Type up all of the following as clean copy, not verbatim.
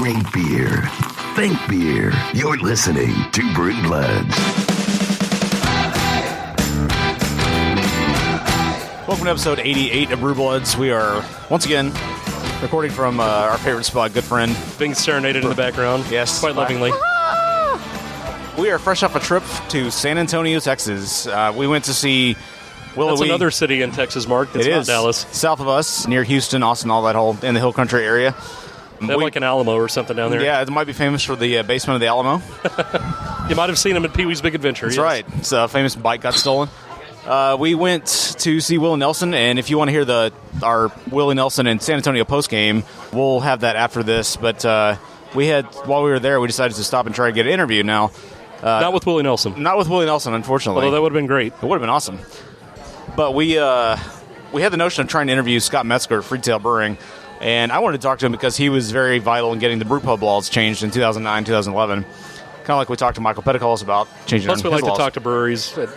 Drink beer. Think beer. You're listening to Brew Bloods. Welcome to episode 88 of Brew Bloods. We are, once again, recording from our favorite spot, good friend. Being serenaded in the background. Yes. Quite lovingly. We are fresh off a trip to San Antonio, Texas. We went to see Willie. That's another city in Texas, Mark. It's not Dallas. South of us, near Houston, Austin, all that whole, in the hill country area. They have like an Alamo or something down there. Yeah, it might be famous for the basement of the Alamo. You might have seen him at Pee-wee's Big Adventure. That's right. It's a famous bike got stolen. We went to see Willie Nelson, and if you want to hear our Willie Nelson and San Antonio postgame, we'll have that after this. But while we were there, we decided to stop and try to get an interview. Now, not with Willie Nelson. Not with Willie Nelson, unfortunately. Although that would have been great. It would have been awesome. But we had the notion of trying to interview Scott Metzger at Freetail Brewing, and I wanted to talk to him because he was very vital in getting the brewpub laws changed in 2009, 2011. Kind of like we talked to Michael Petticolas about changing Plus, we like laws. to talk to breweries at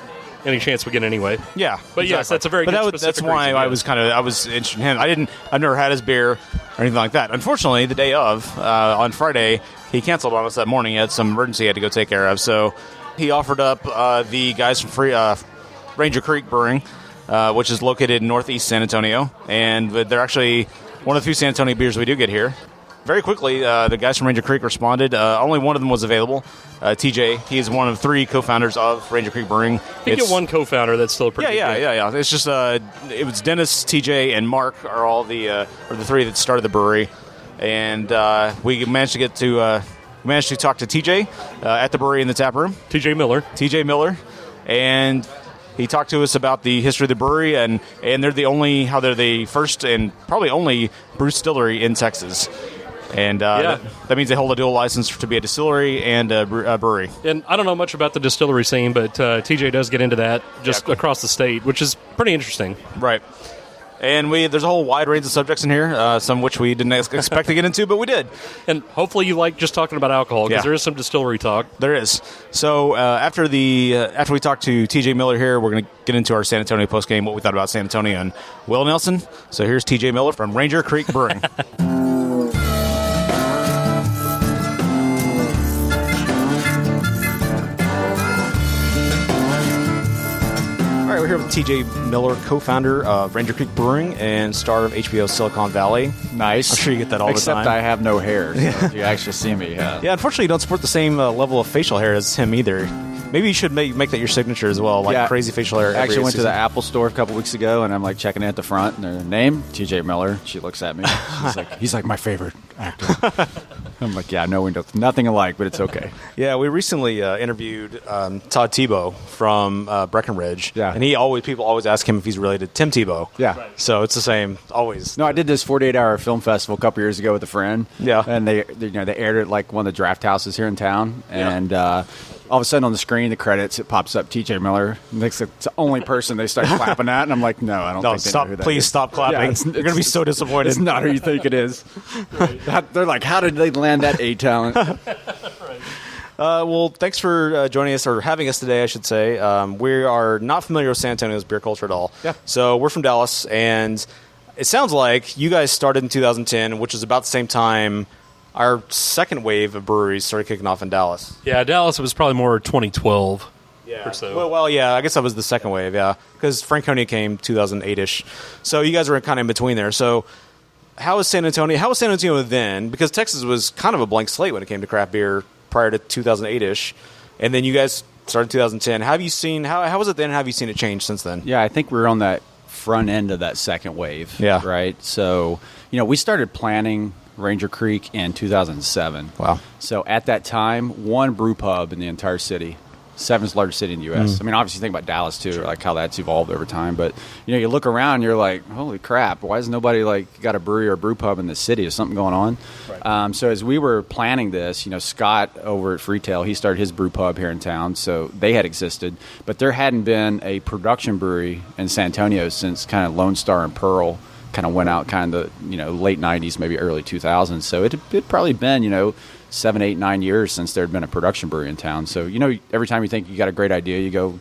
any chance we get anyway. Yeah. But yes, that's a very good specific that's why reason, I was interested in him. I've never had his beer or anything like that. Unfortunately, the day of, on Friday, he canceled on us that morning. He had some emergency he had to go take care of. So he offered up the guys from Ranger Creek Brewing, which is located in northeast San Antonio. And they're actually one of the few San Antonio beers we do get here. Very quickly, the guys from Ranger Creek responded. Only one of them was available. TJ, he's one of three co-founders of Ranger Creek Brewing. You get one co-founder, that's still pretty good. Yeah. It's just it was Dennis, TJ, and Mark are all the three that started the brewery, and we managed to talk to TJ at the brewery in the tap room. TJ Miller, and he talked to us about the history of the brewery, and they're the first and probably only brew distillery in Texas. And that means they hold a dual license to be a distillery and a brewery. And I don't know much about the distillery scene, but TJ does get into that across the state, which is pretty interesting. Right. And there's a whole wide range of subjects in here, some which we didn't expect to get into, but we did. And hopefully you like just talking about alcohol, because there is some distillery talk. There is. So after we talk to TJ Miller here, we're going to get into our San Antonio postgame, what we thought about San Antonio and Will Nelson. So here's TJ Miller from Ranger Creek Brewing. All right, we're here with TJ Miller, co-founder of Ranger Creek Brewing and star of HBO's Silicon Valley. Nice. I'm sure you get that all the time. Except I have no hair, so you actually see me. Yeah, unfortunately, you don't support the same level of facial hair as him either. Maybe you should make that your signature as well, like crazy facial hair. I actually went to the Apple store a couple weeks ago, and I'm like checking it at the front, and their name, TJ Miller. She looks at me. He's like my favorite actor. I'm like, yeah, no, we know nothing alike, but it's okay. Yeah, we recently interviewed Todd Tebow from Breckenridge. Yeah. And people always ask him if he's related to Tim Tebow. Yeah. Right. So it's the same, always. No, I did this 48-hour film festival a couple years ago with a friend. Yeah. And they aired it at like one of the draft houses here in town, and all of a sudden on the screen, the credits, it pops up TJ Miller. It's the only person they start clapping at, and I'm like, no, I don't think they know who that please is. stop clapping. Yeah, You're going to be so disappointed. It's not who you think it is. They're like, how did they land that A talent? Well, thanks for joining us, or having us today, I should say. We are not familiar with San Antonio's beer culture at all. Yeah. So we're from Dallas, and it sounds like you guys started in 2010, which is about the same time our second wave of breweries started kicking off in Dallas. Yeah, Dallas was probably more 2012 or so. Well, yeah, I guess that was the second wave, yeah, because Franconia came 2008-ish. So you guys were kind of in between there. So how was San Antonio then? Because Texas was kind of a blank slate when it came to craft beer prior to 2008-ish. And then you guys started in 2010. How was it then, and how have you seen it change since then? Yeah, I think we're on that front end of that second wave. Yeah. Right? So, we started planning Ranger Creek in 2007. Wow. So at that time, one brew pub in the entire city, seventh largest city in the U.S. I mean, obviously, think about Dallas, too, like how that's evolved over time. But, you look around, you're like, holy crap, why has nobody, got a brewery or a brew pub in the city? Is something going on? Right. So as we were planning this, Scott over at Freetail, he started his brew pub here in town, so they had existed. But there hadn't been a production brewery in San Antonio since kind of Lone Star and Pearl kind of went out kind of, late 90s, maybe early 2000s. So it'd probably been, 7, 8, 9 years since there had been a production brewery in town. So, every time you think you got a great idea, you go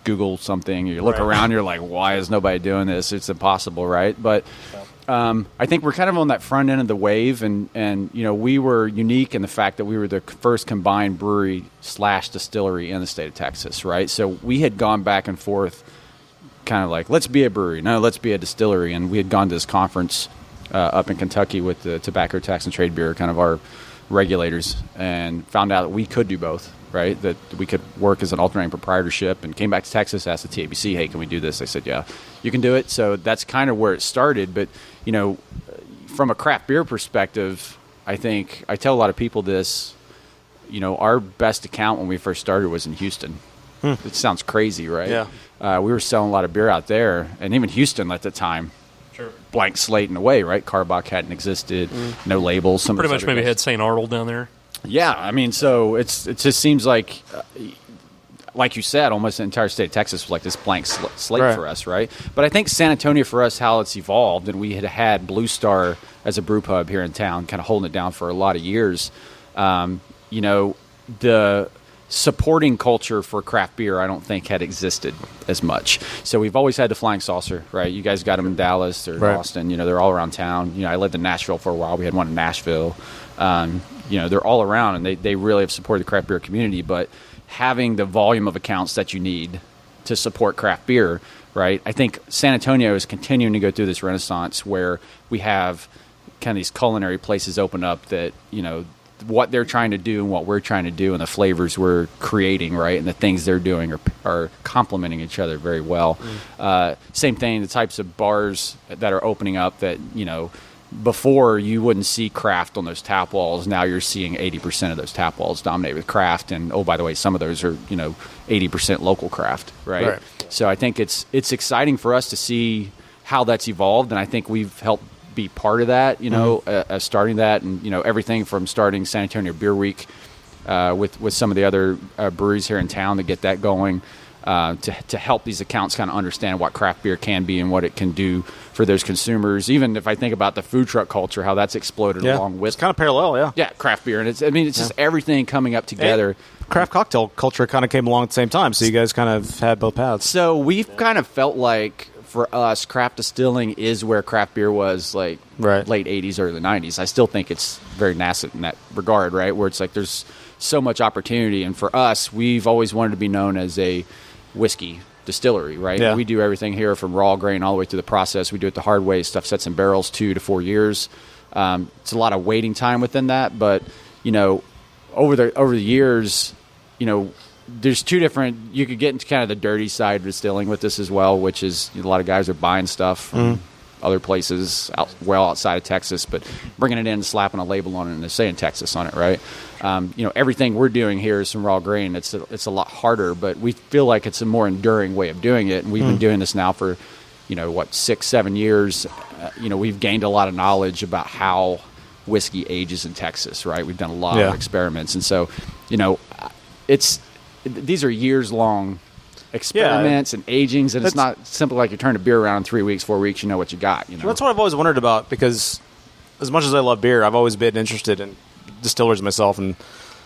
Google something, you look around, you're like, why is nobody doing this? It's impossible, right? But I think we're kind of on that front end of the wave, and we were unique in the fact that we were the first combined brewery / distillery in the state of Texas, right? So we had gone back and forth, kind of like, let's be a brewery, no, let's be a distillery, and we had gone to this conference up in Kentucky with the Tobacco Tax and Trade Bureau, kind of our regulators, and found out that we could do both, right? That we could work as an alternating proprietorship, and came back to Texas, asked the TABC, hey, can we do this? They said, yeah, you can do it. So that's kind of where it started. But, from a craft beer perspective, I think I tell a lot of people this, our best account when we first started was in Houston. It sounds crazy, right? Yeah. We were selling a lot of beer out there, and even Houston at the time, Sure. blank slate in a way, right? Carbach hadn't existed, no labels. Some Pretty of those much other maybe guys. had St. Arnold down there. Yeah, I mean, so it just seems like you said, almost the entire state of Texas was like this blank slate Right. for us, right? But I think San Antonio for us, how it's evolved, and we had Blue Star as a brew pub here in town, kind of holding it down for a lot of years. The supporting culture for craft beer, I don't think had existed as much. So we've always had the Flying Saucer, right? You guys got them in Dallas or Right. Austin. They're all around town. I lived in Nashville for a while. We had one in Nashville. They're all around, and they really have supported the craft beer community. But having the volume of accounts that you need to support craft beer, right? I think San Antonio is continuing to go through this renaissance where we have kind of these culinary places open up that, what they're trying to do and what we're trying to do and the flavors we're creating, right? And the things they're doing are complementing each other very well. Same thing, the types of bars that are opening up that, before you wouldn't see craft on those tap walls. Now you're seeing 80% of those tap walls dominated with craft. And, oh, by the way, some of those are, 80% local craft, right? So I think it's exciting for us to see how that's evolved. And I think we've helped be part of that, starting that, and everything from starting San Antonio Beer Week with some of the other breweries here in town to get that going, to help these accounts kind of understand what craft beer can be and what it can do for those consumers. Even if I think about the food truck culture, how that's exploded along with it's kind of parallel, craft beer, and it's just everything coming up together. Craft cocktail culture kind of came along at the same time, so you guys kind of had both paths. So we've kind of felt like, for us, craft distilling is where craft beer was late 80s, early 90s. I still think it's very nascent in that regard, right? Where it's like there's so much opportunity. And for us, we've always wanted to be known as a whiskey distillery, right? Yeah. We do everything here from raw grain all the way through the process. We do it the hard way. Stuff sets in barrels 2 to 4 years. It's a lot of waiting time within that. But, over the years, there's two different. You could get into kind of the dirty side of distilling with this as well, which is a lot of guys are buying stuff from other places outside of Texas, but bringing it in and slapping a label on it and they're saying Texas on it, right? Everything we're doing here is some raw grain. It's a lot harder, but we feel like it's a more enduring way of doing it, and we've been doing this now for 6-7 years. We've gained a lot of knowledge about how whiskey ages in Texas, right? We've done a lot of experiments, and so these are years-long experiments and agings, and it's not simple like you turn a beer around in 3 weeks, 4 weeks, you know what you got. Well, that's what I've always wondered about, because as much as I love beer, I've always been interested in distillers myself, and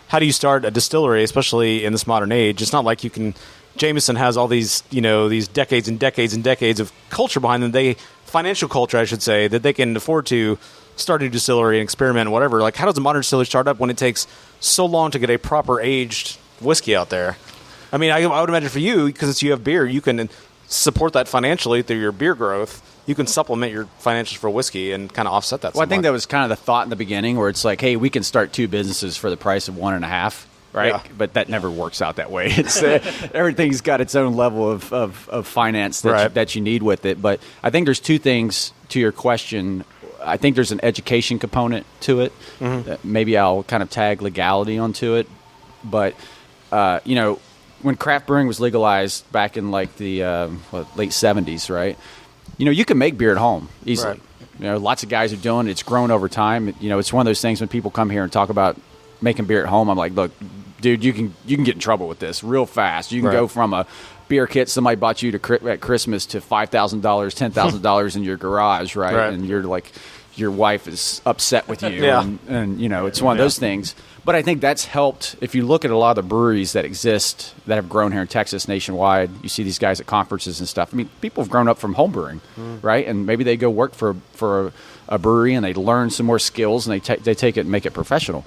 how do you start a distillery, especially in this modern age? It's not like you can... Jameson has all these, these decades and decades and decades of culture behind them. Financial culture, I should say, that they can afford to start a new distillery and experiment and whatever. Like, how does a modern distillery start up when it takes so long to get a proper aged whiskey out there? I mean, I would imagine for you, because you have beer, you can support that financially through your beer growth. You can supplement your financials for whiskey and kind of offset that. Well, I think that was kind of the thought in the beginning, where it's like, hey, we can start 2 businesses for the price of 1.5. Right, yeah. But that never works out that way. It's everything's got its own level of finance that you need with it. But I think there's 2 things to your question. I think there's an education component to it. Maybe I'll kind of tag legality onto it. But when craft brewing was legalized back in like the late 70s, right? You can make beer at home easily. Right. Lots of guys are doing it. It's grown over time. It's one of those things when people come here and talk about making beer at home, I'm like, look, dude, you can get in trouble with this real fast. You can go from a beer kit somebody bought you at Christmas to $5,000, $10,000 in your garage, right? And you're like your wife is upset with you, Yeah. and it's one of those things. But I think that's helped. If you look at a lot of the breweries that exist that have grown here in Texas nationwide, you see these guys at conferences and stuff. I mean, people have grown up from home brewing, right? And maybe they go work for a brewery and they learn some more skills and they take it and make it professional.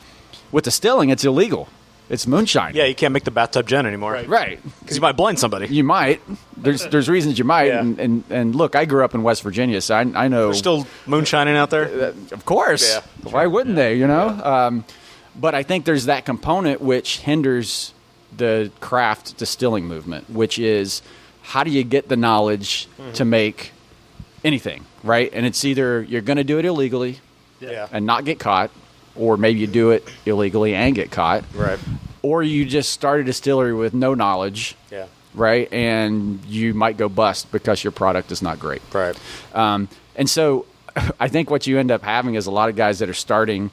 With distilling, it's illegal. It's moonshine. Yeah, you can't make the bathtub gin anymore. Right. Because you might blind somebody. You might. There's reasons you might. Yeah. And look, I grew up in West Virginia, so I know. There's still moonshining out there? Of course. Yeah. Why wouldn't they, But I think there's that component which hinders the craft distilling movement, which is how do you get the knowledge to make anything, right? And it's either you're going to do it illegally and not get caught, or maybe you do it illegally and get caught. Right. Or you just start a distillery with no knowledge. Yeah. Right? And you might go bust because your product is not great. Right. And so I think what you end up having is a lot of guys that are starting,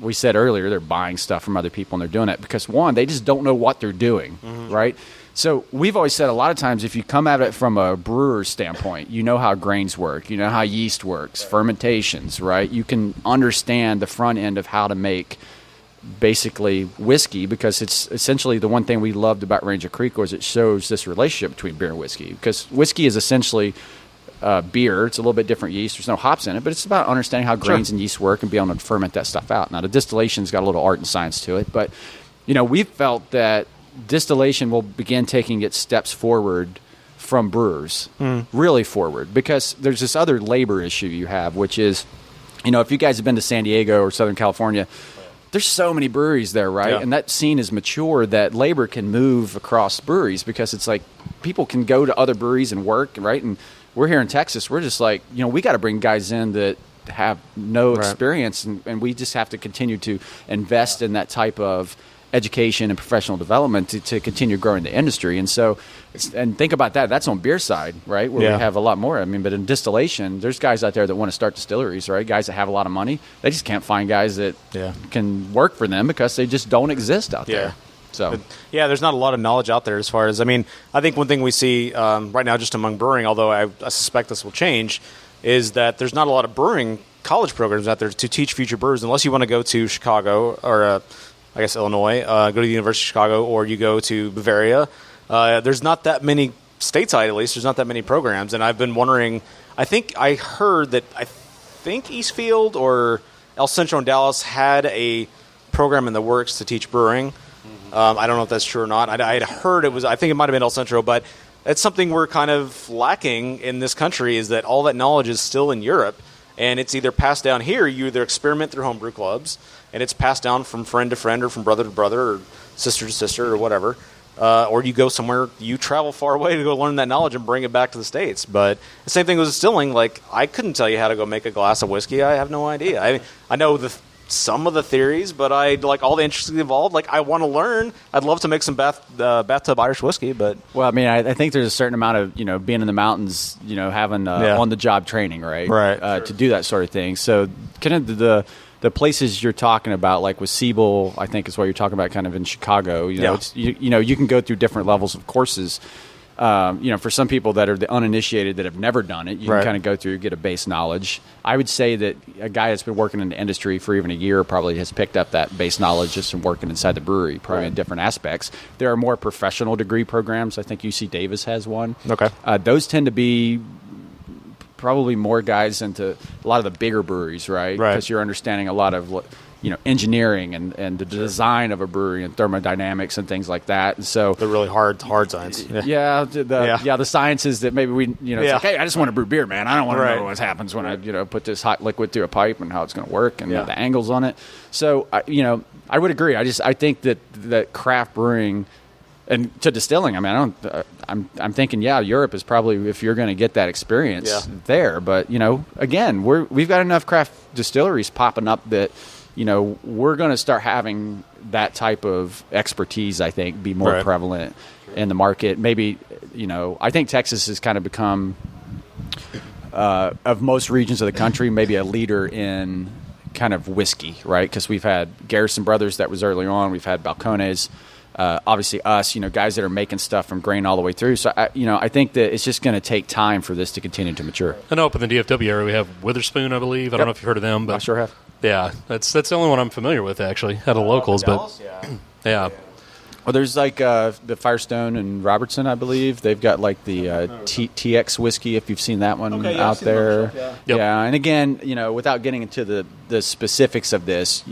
we said earlier, they're buying stuff from other people and they're doing it because, one, they just don't know what they're doing. Right? So we've always said a lot of times if you come at it from a brewer's standpoint, you know how grains work, you know how yeast works, fermentations, right? You can understand the front end of how to make basically whiskey, because it's essentially the one thing we loved about Ranger Creek was it shows this relationship between beer and whiskey, because whiskey is essentially beer. It's a little bit different yeast. There's no hops in it, but it's about understanding how grains and yeast work and being able to ferment that stuff out. Now, the distillation's got a little art and science to it, but we felt that distillation will begin taking its steps forward from brewers, really forward, because there's this other labor issue you have, which is, if you guys have been to San Diego or Southern California, there's so many breweries there, right? Yeah. And that scene is mature that labor can move across breweries, because it's like people can go to other breweries and work, right? And we're here in Texas. We're just like, we got to bring guys in that have no experience, and we just have to continue to invest in that type of education and professional development to continue growing the industry. And so, and think about that. That's on beer side, right? Where we have a lot more. I mean, but in distillation, there's guys out there that want to start distilleries, right? Guys that have a lot of money. They just can't find guys that can work for them because they just don't exist out there. So, there's not a lot of knowledge out there as far as, I think one thing we see right now just among brewing, although I suspect this will change, is that there's not a lot of brewing college programs out there to teach future brewers, unless you want to go to Chicago or I guess Illinois, go to the University of Chicago, or you go to Bavaria. There's not that many, stateside at least, there's not that many programs. And I've been wondering, I heard that Eastfield or El Centro in Dallas had a program in the works to teach brewing. I don't know if that's true or not. I had heard it was, I think it might have been El Centro, but it's something we're kind of lacking in this country, is that all that knowledge is still in Europe. And it's either passed down here, you either experiment through homebrew clubs, and it's passed down from friend to friend or from brother to brother or sister to sister or whatever, or you go somewhere, you travel far away to go learn that knowledge and bring it back to the States. But the same thing with distilling. Like, I couldn't tell you how to go make a glass of whiskey. I have no idea. I know some of the theories, but I like all the interests involved. Like, I want to learn. I'd love to make some bathtub Irish whiskey, but I think there's a certain amount of being in the mountains, having on the job training, right, to do that sort of thing. So kind of the places you're talking about, like with Siebel, I think is what you're talking about, kind of in Chicago. It's, you can go through different levels of courses. For some people that are the uninitiated that have never done it, you can kind of go through, get a base knowledge. I would say that a guy that's been working in the industry for even a year probably has picked up that base knowledge just from working inside the brewery, probably in different aspects. There are more professional degree programs. I think UC Davis has one. Okay. Those tend to be probably more guys into a lot of the bigger breweries, right? Because you're understanding a lot of engineering and the design of a brewery and thermodynamics and things like that. And so they're really hard science. The sciences that maybe we it's like, hey, I just want to brew beer, man. I don't want to know what happens when I put this hot liquid through a pipe and how it's going to work and the angles on it. So I would agree. I think that craft brewing and to distilling, I'm thinking, Europe is probably, if you're going to get that experience there. But again, we've got enough craft distilleries popping up that we're going to start having that type of expertise, I think, be more prevalent in the market. Maybe, I think Texas has kind of become, of most regions of the country, maybe a leader in kind of whiskey, right? Because we've had Garrison Brothers that was early on. We've had Balcones. obviously us, guys that are making stuff from grain all the way through. So, I think that it's just going to take time for this to continue to mature. I know up in the DFW area we have Witherspoon, I believe. I don't know if you've heard of them. But I sure have. Yeah, that's the only one I'm familiar with, actually, out of locals. But yeah. Well, there's like the Firestone and Robertson, I believe. They've got like the TX whiskey, if you've seen that one out there. Yeah, and again, without getting into the specifics of this,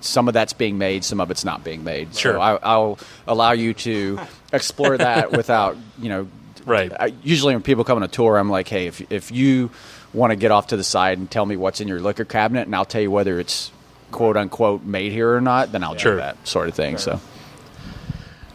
some of that's being made, some of it's not being made. Sure. So I'll allow you to explore that without, Right. Usually when people come on a tour, I'm like, hey, if you want to get off to the side and tell me what's in your liquor cabinet, and I'll tell you whether it's quote unquote made here or not, then I'll do that sort of thing. Sure.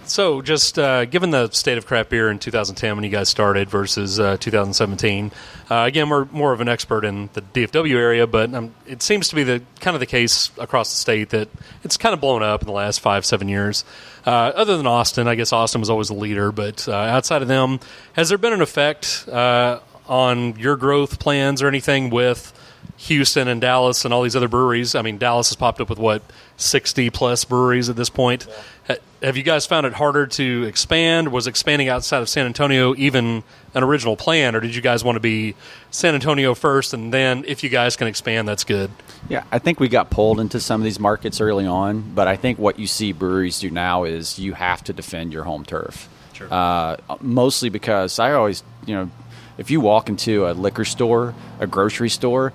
So just given the state of craft beer in 2010 when you guys started versus 2017, again, we're more of an expert in the DFW area, but it seems to be the case across the state that it's kind of blown up in the last 5-7 years. Other than Austin, I guess Austin was always the leader, but outside of them, has there been an effect on your growth plans or anything with Houston and Dallas and all these other breweries? I mean, Dallas has popped up with, 60-plus breweries at this point. Yeah. Have you guys found it harder to expand? Was expanding outside of San Antonio even an original plan, or did you guys want to be San Antonio first, and then if you guys can expand, that's good? Yeah, I think we got pulled into some of these markets early on, but I think what you see breweries do now is you have to defend your home turf. Sure. Mostly because I always, if you walk into a liquor store, a grocery store,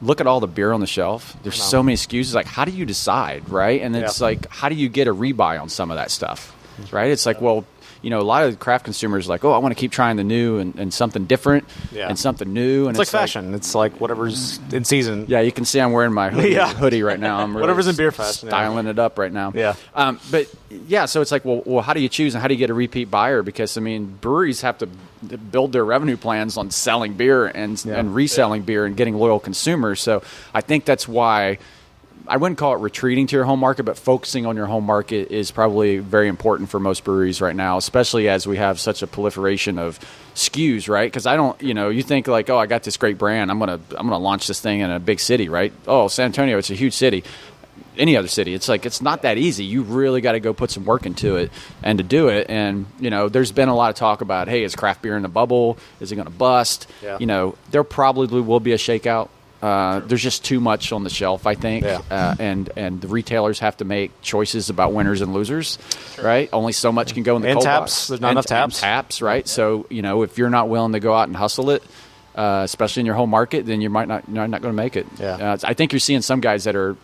look at all the beer on the shelf. There's so many SKUs. It's like, how do you decide, right? And it's like, how do you get a rebuy on some of that stuff, right? It's like, well, a lot of the craft consumers are like, I want to keep trying the new and something different and something new. And it's like fashion. It's like whatever's in season. Yeah, you can see I'm wearing my hoodie right now. I'm really whatever's in beer fashion. Styling it up right now. Yeah. So it's like, well, how do you choose and how do you get a repeat buyer? Because, breweries have to build their revenue plans on selling beer and reselling beer and getting loyal consumers. So I think that's why I wouldn't call it retreating to your home market, but focusing on your home market is probably very important for most breweries right now, especially as we have such a proliferation of SKUs, right? Because I don't, you think like, I got this great brand, I'm gonna launch this thing in a big city, right? Oh, San Antonio, it's a huge city. Any other city, it's like, it's not that easy. You really got to go put some work into it and to do it. And there's been a lot of talk about, hey, is craft beer in the bubble? Is it going to bust? Yeah. There probably will be a shakeout. There's just too much on the shelf, I think, and the retailers have to make choices about winners and losers, right? Only so much can go in the cold box. There's not enough taps. Taps, right? Yeah. So if you're not willing to go out and hustle it, especially in your home market, then you're not going to make it. Yeah. I think you're seeing some guys that are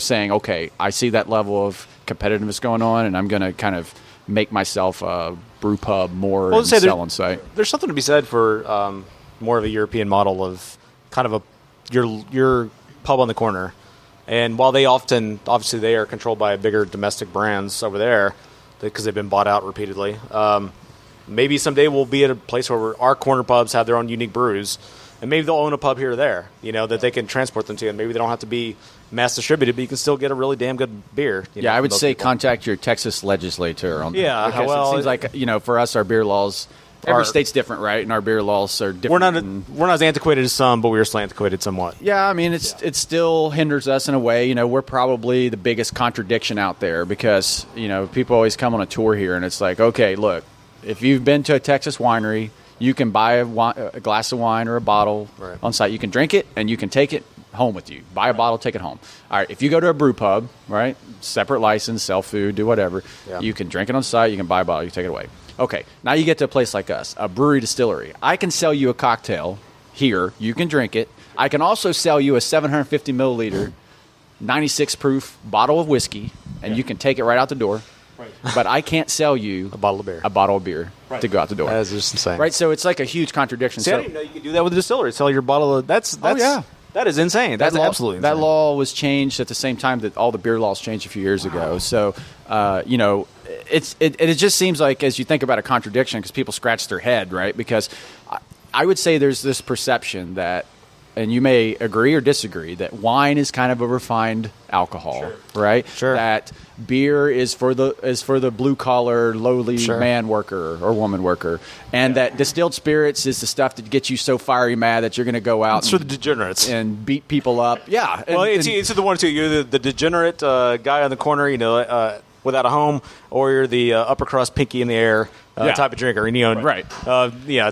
saying, okay, I see that level of competitiveness going on, and I'm going to kind of make myself a brew pub more and sell on site. There's something to be said for more of a European model of kind of your pub on the corner. And while they obviously they are controlled by bigger domestic brands over there because they've been bought out repeatedly, maybe someday we'll be at a place where our corner pubs have their own unique brews, and maybe they'll own a pub here or there, that they can transport them to, and maybe they don't have to be mass distributed, but you can still get a really damn good beer. I would say contact your Texas legislator on that. Yeah, it seems like, for us, our beer laws, every state's different, right? And our beer laws are different. We're not as antiquated as some, but we are still antiquated somewhat. Yeah, it still hinders us in a way. We're probably the biggest contradiction out there because, people always come on a tour here and it's like, okay, look, if you've been to a Texas winery, you can buy a glass of wine or a bottle on site. You can drink it and you can take it home with you. Buy a bottle, take it home. All right, if you go to a brew pub, right, separate license, sell food, do whatever, you can drink it on site, you can buy a bottle, you take it away. Okay, now you get to a place like us, a brewery distillery. I can sell you a cocktail here. You can drink it. I can also sell you a 750 milliliter, 96 proof bottle of whiskey, and you can take it right out the door. Right. But I can't sell you a bottle of beer to go out the door. That's just insane. Right, so it's like a huge contradiction. See, I didn't know you could do that with a distillery. Sell your bottle of that is insane. That's absolutely insane. That law was changed at the same time that all the beer laws changed a few years ago. So, it just seems like as you think about a contradiction, because people scratch their head, right? Because I would say there's this perception that, and you may agree or disagree, that wine is kind of a refined alcohol, right? Sure. That beer is for the blue collar, lowly man worker or woman worker, and that distilled spirits is the stuff that gets you so fiery mad that you're going to go out. It's for the degenerates and beat people up. Yeah. Well, it's the one too. You're the degenerate guy on the corner. without a home, or you're the upper crust, pinky in the air type of drinker. And,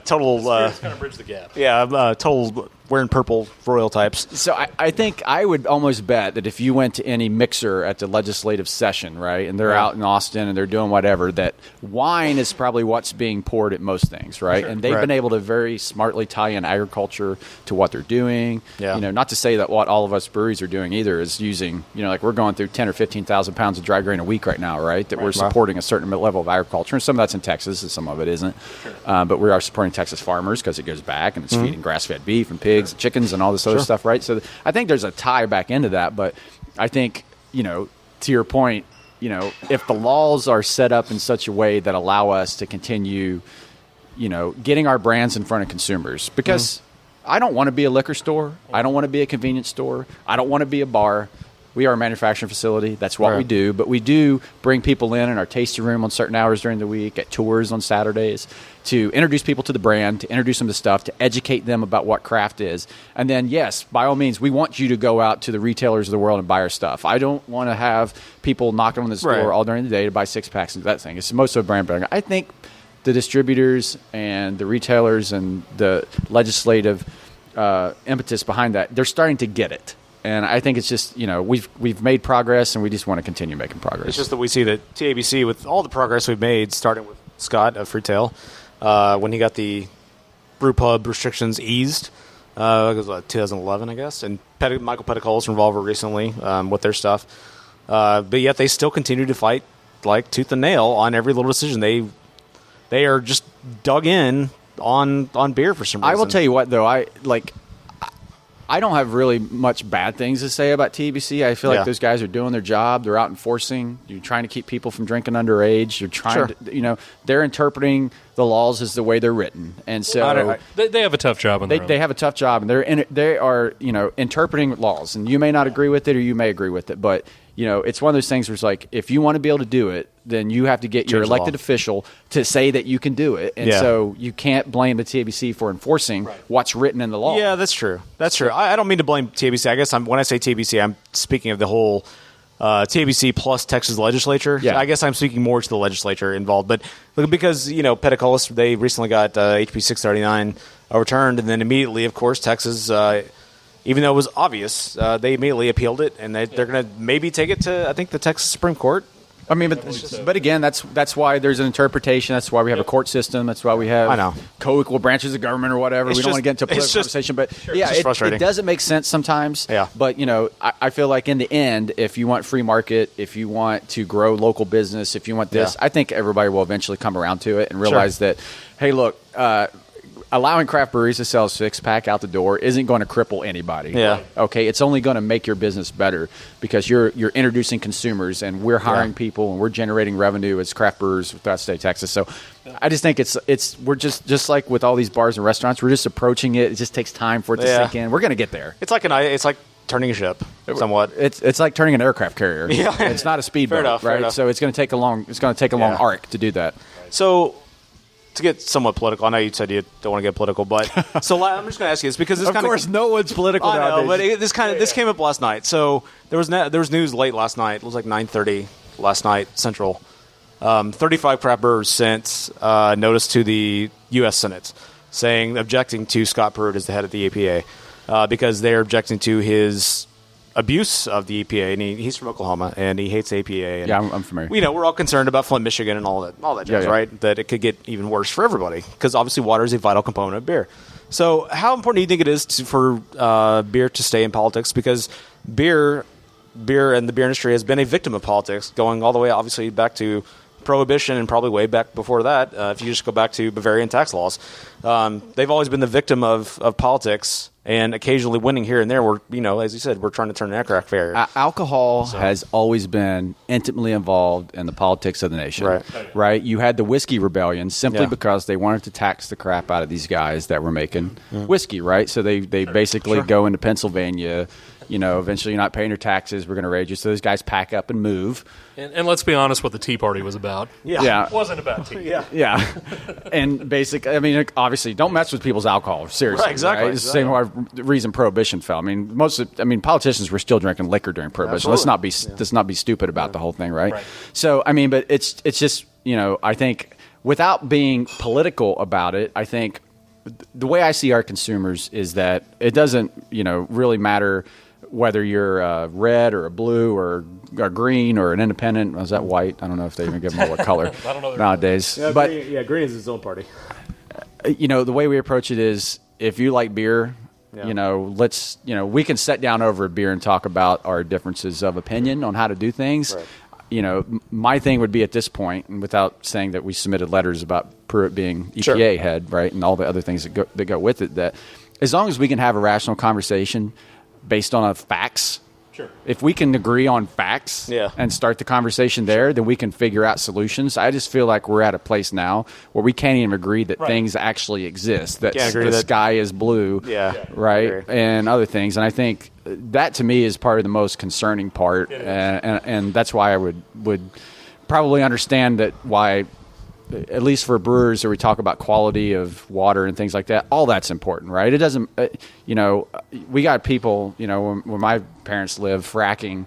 total. Spirits kind of bridge the gap. Yeah, total wearing purple royal types. So I think I would almost bet that if you went to any mixer at the legislative session, right, and they're out in Austin and they're doing whatever, that wine is probably what's being poured at most things, right? Sure. And they've been able to very smartly tie in agriculture to what they're doing. Yeah. Not to say that what all of us breweries are doing either is using, like we're going through 10 or 15,000 pounds of dry grain a week right now, right? That we're supporting a certain level of agriculture, and some of that's in Texas, and some of it isn't. Sure. But we are supporting Texas farmers because it goes back and it's feeding grass-fed beef and pigs and chickens and all this other stuff, right? So I think there's a tie back into that, but I think, to your point, if the laws are set up in such a way that allow us to continue, getting our brands in front of consumers, because I don't want to be a liquor store. I don't want to be a convenience store. I don't want to be a bar. We are a manufacturing facility. That's what we do. But we do bring people in our tasting room on certain hours during the week, at tours on Saturdays, to introduce people to the brand, to introduce them to stuff, to educate them about what craft is. And then, yes, by all means, we want you to go out to the retailers of the world and buy our stuff. I don't want to have people knocking on the door all during the day to buy 6-packs and that thing. It's most of a brand building. I think the distributors and the retailers and the legislative impetus behind that, they're starting to get it. And I think it's just, we've made progress, and we just want to continue making progress. It's just that we see that TABC, with all the progress we've made, starting with Scott of Freetail, when he got the brew pub restrictions eased, it was 2011, I guess, and Michael Petticolas from Revolver recently with their stuff. But yet they still continue to fight like tooth and nail on every little decision. They are just dug in on beer for some reason. I will tell you what, though, I don't have really much bad things to say about TABC. I feel like those guys are doing their job. They're out enforcing. You're trying to keep people from drinking underage. You're trying to, they're interpreting the laws as the way they're written. And so they have a tough job on their own. They have a tough job, and they are, interpreting laws. And you may not agree with it, or you may agree with it, but it's one of those things where it's like, if you want to be able to do it, then you have to get your elected official to say that you can do it. And so you can't blame the TABC for enforcing what's written in the law. Yeah, that's true. That's true. I don't mean to blame TABC. I guess when I say TABC, I'm speaking of the whole TABC plus Texas legislature. Yeah. I guess I'm speaking more to the legislature involved. But because, Petticolas, they recently got HB 639 overturned, and then immediately, of course, Texas even though it was obvious, they immediately appealed it, and they're going to maybe take it to, I think, the Texas Supreme Court. I mean, but again, that's why there's an interpretation. That's why we have a court system. That's why we have co-equal branches of government or whatever. We don't want to get into a political conversation, but it doesn't make sense sometimes. Yeah. But I feel like in the end, if you want free market, if you want to grow local business, if you want this, I think everybody will eventually come around to it and realize that, hey, look. Allowing craft breweries to sell a 6-pack out the door isn't going to cripple anybody. Yeah. Okay. It's only going to make your business better because you're introducing consumers, and we're hiring people, and we're generating revenue as craft brewers throughout the state of Texas. So I just think we're just like with all these bars and restaurants, we're just approaching it. It just takes time for it to sink in. We're going to get there. It's like turning a ship somewhat. It's like turning an aircraft carrier. Yeah. It's not a speedboat, right? So it's going to take a long arc to do that. So to get somewhat political, I know you said you don't want to get political, but so I'm just going to ask you this because of course no one's political nowadays. But this came up last night. So there was news late last night. It was like 9:30 last night Central. 35 craft brewers sent notice to the U.S. Senate objecting to Scott Pruitt as the head of the EPA because they're objecting to his abuse of the EPA, and he's from Oklahoma, and he hates EPA. And, I'm familiar. We're all concerned about Flint, Michigan, and all that jazz, right? That it could get even worse for everybody because obviously water is a vital component of beer. So, how important do you think it is for beer to stay in politics? Because beer and the beer industry has been a victim of politics, going all the way, obviously, back to Prohibition and probably way back before that. If you just go back to Bavarian tax laws, they've always been the victim of politics. And occasionally winning here and there, as you said, we're trying to turn an aircraft carrier. Alcohol has always been intimately involved in the politics of the nation. Right? You had the whiskey rebellion simply because they wanted to tax the crap out of these guys that were making whiskey, right? So they basically go into Pennsylvania. Eventually you're not paying your taxes. We're going to raid you. So those guys pack up and move. And let's be honest, what the Tea Party was about. Yeah. It wasn't about tea. Yeah. And basically, obviously, don't mess with people's alcohol. Seriously. Right, exactly. Right? It's the same way the reason Prohibition fell. I mean, politicians were still drinking liquor during Prohibition. Absolutely. Let's not be stupid about the whole thing, right? So, I mean, but it's just, I think without being political about it, I think the way I see our consumers is that it doesn't, really matter whether you're a red or a blue or a green or an independent. Was that white? I don't know if they even give them what color I don't know nowadays. Yeah, but green is its own party. the way we approach it is, if you like beer, let's, we can sit down over a beer and talk about our differences of opinion on how to do things. Right. My thing would be at this point, and without saying that we submitted letters about Pruitt being EPA head, right, and all the other things that go with it, that as long as we can have a rational conversation based on facts, if we can agree on facts and start the conversation there, then we can figure out solutions. I just feel like we're at a place now where we can't even agree that things actually exist, that the sky is blue, right, and other things. And I think that, to me, is part of the most concerning part, and that's why I would probably understand that why, at least for brewers, where we talk about quality of water and things like that, all that's important, right? It doesn't, we got people, where my parents live, fracking,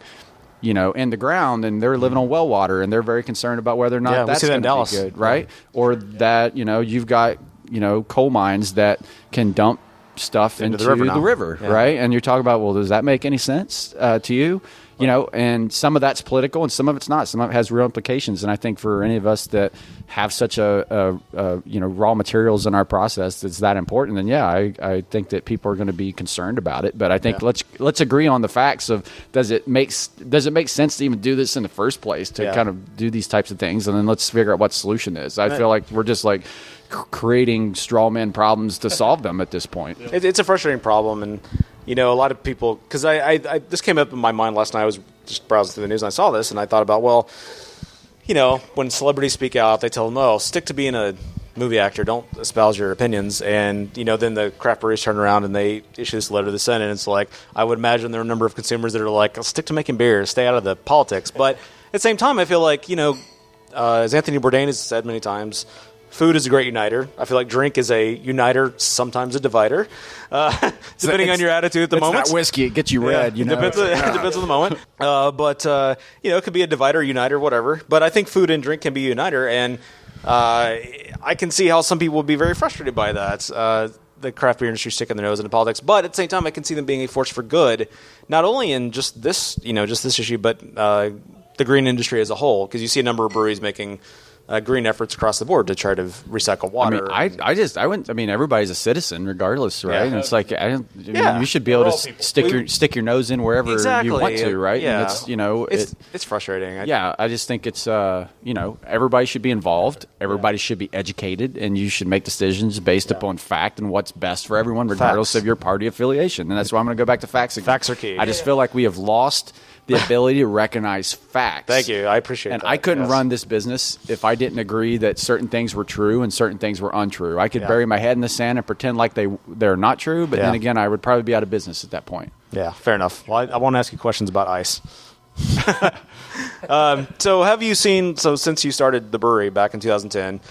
in the ground, and they're living on well water, and they're very concerned about whether or not that's going to be good, right? Or that, you've got, coal mines that can dump stuff into the river, right? And you're talking about, well, does that make any sense to you? And some of that's political, and some of it's not. Some of it has real implications. And I think for any of us that have such a raw materials in our process that's that important, then I think that people are going to be concerned about it. But I think let's agree on the facts of does it make sense to even do this in the first place, to kind of do these types of things, and then let's figure out what the solution is. I feel like we're just like creating straw man problems to solve them at this point. It's a frustrating problem, and a lot of people, because I this came up in my mind last night. I was just browsing through the news and I saw this, and I thought about, well, when celebrities speak out, they tell them, oh, stick to being a movie actor, don't espouse your opinions. And then the craft breweries turn around and they issue this letter to the Senate, and it's like, I would imagine there are a number of consumers that are like, stick to making beer, stay out of the politics. But at the same time, I feel like, as Anthony Bourdain has said many times, food is a great uniter. I feel like drink is a uniter, sometimes a divider, depending on your attitude at the moment. It's not whiskey; it gets you red. Depends on the moment. But it could be a divider, uniter, whatever. But I think food and drink can be a uniter, and I can see how some people would be very frustrated by that. The craft beer industry sticking their nose into politics, but at the same time, I can see them being a force for good, not only in just this issue, but the green industry as a whole. Because you see a number of breweries making green efforts across the board to try to recycle water. I mean, everybody's a citizen regardless, right? And it's like, you should be able to stick your nose in wherever you want to, right? Yeah. And it's frustrating. I just think it's, everybody should be involved. Everybody should be educated, and you should make decisions based upon fact and what's best for everyone, regardless of your party affiliation. And that's why I'm going to go back to facts again. Facts are key. I just feel like we have lost the ability to recognize facts. Thank you. I appreciate that. And I couldn't run this business if I didn't agree that certain things were true and certain things were untrue. I could bury my head in the sand and pretend like they're not true, but then again, I would probably be out of business at that point. Yeah, fair enough. Well, I won't ask you questions about ice. So have you seen, since you started the brewery back in 2010,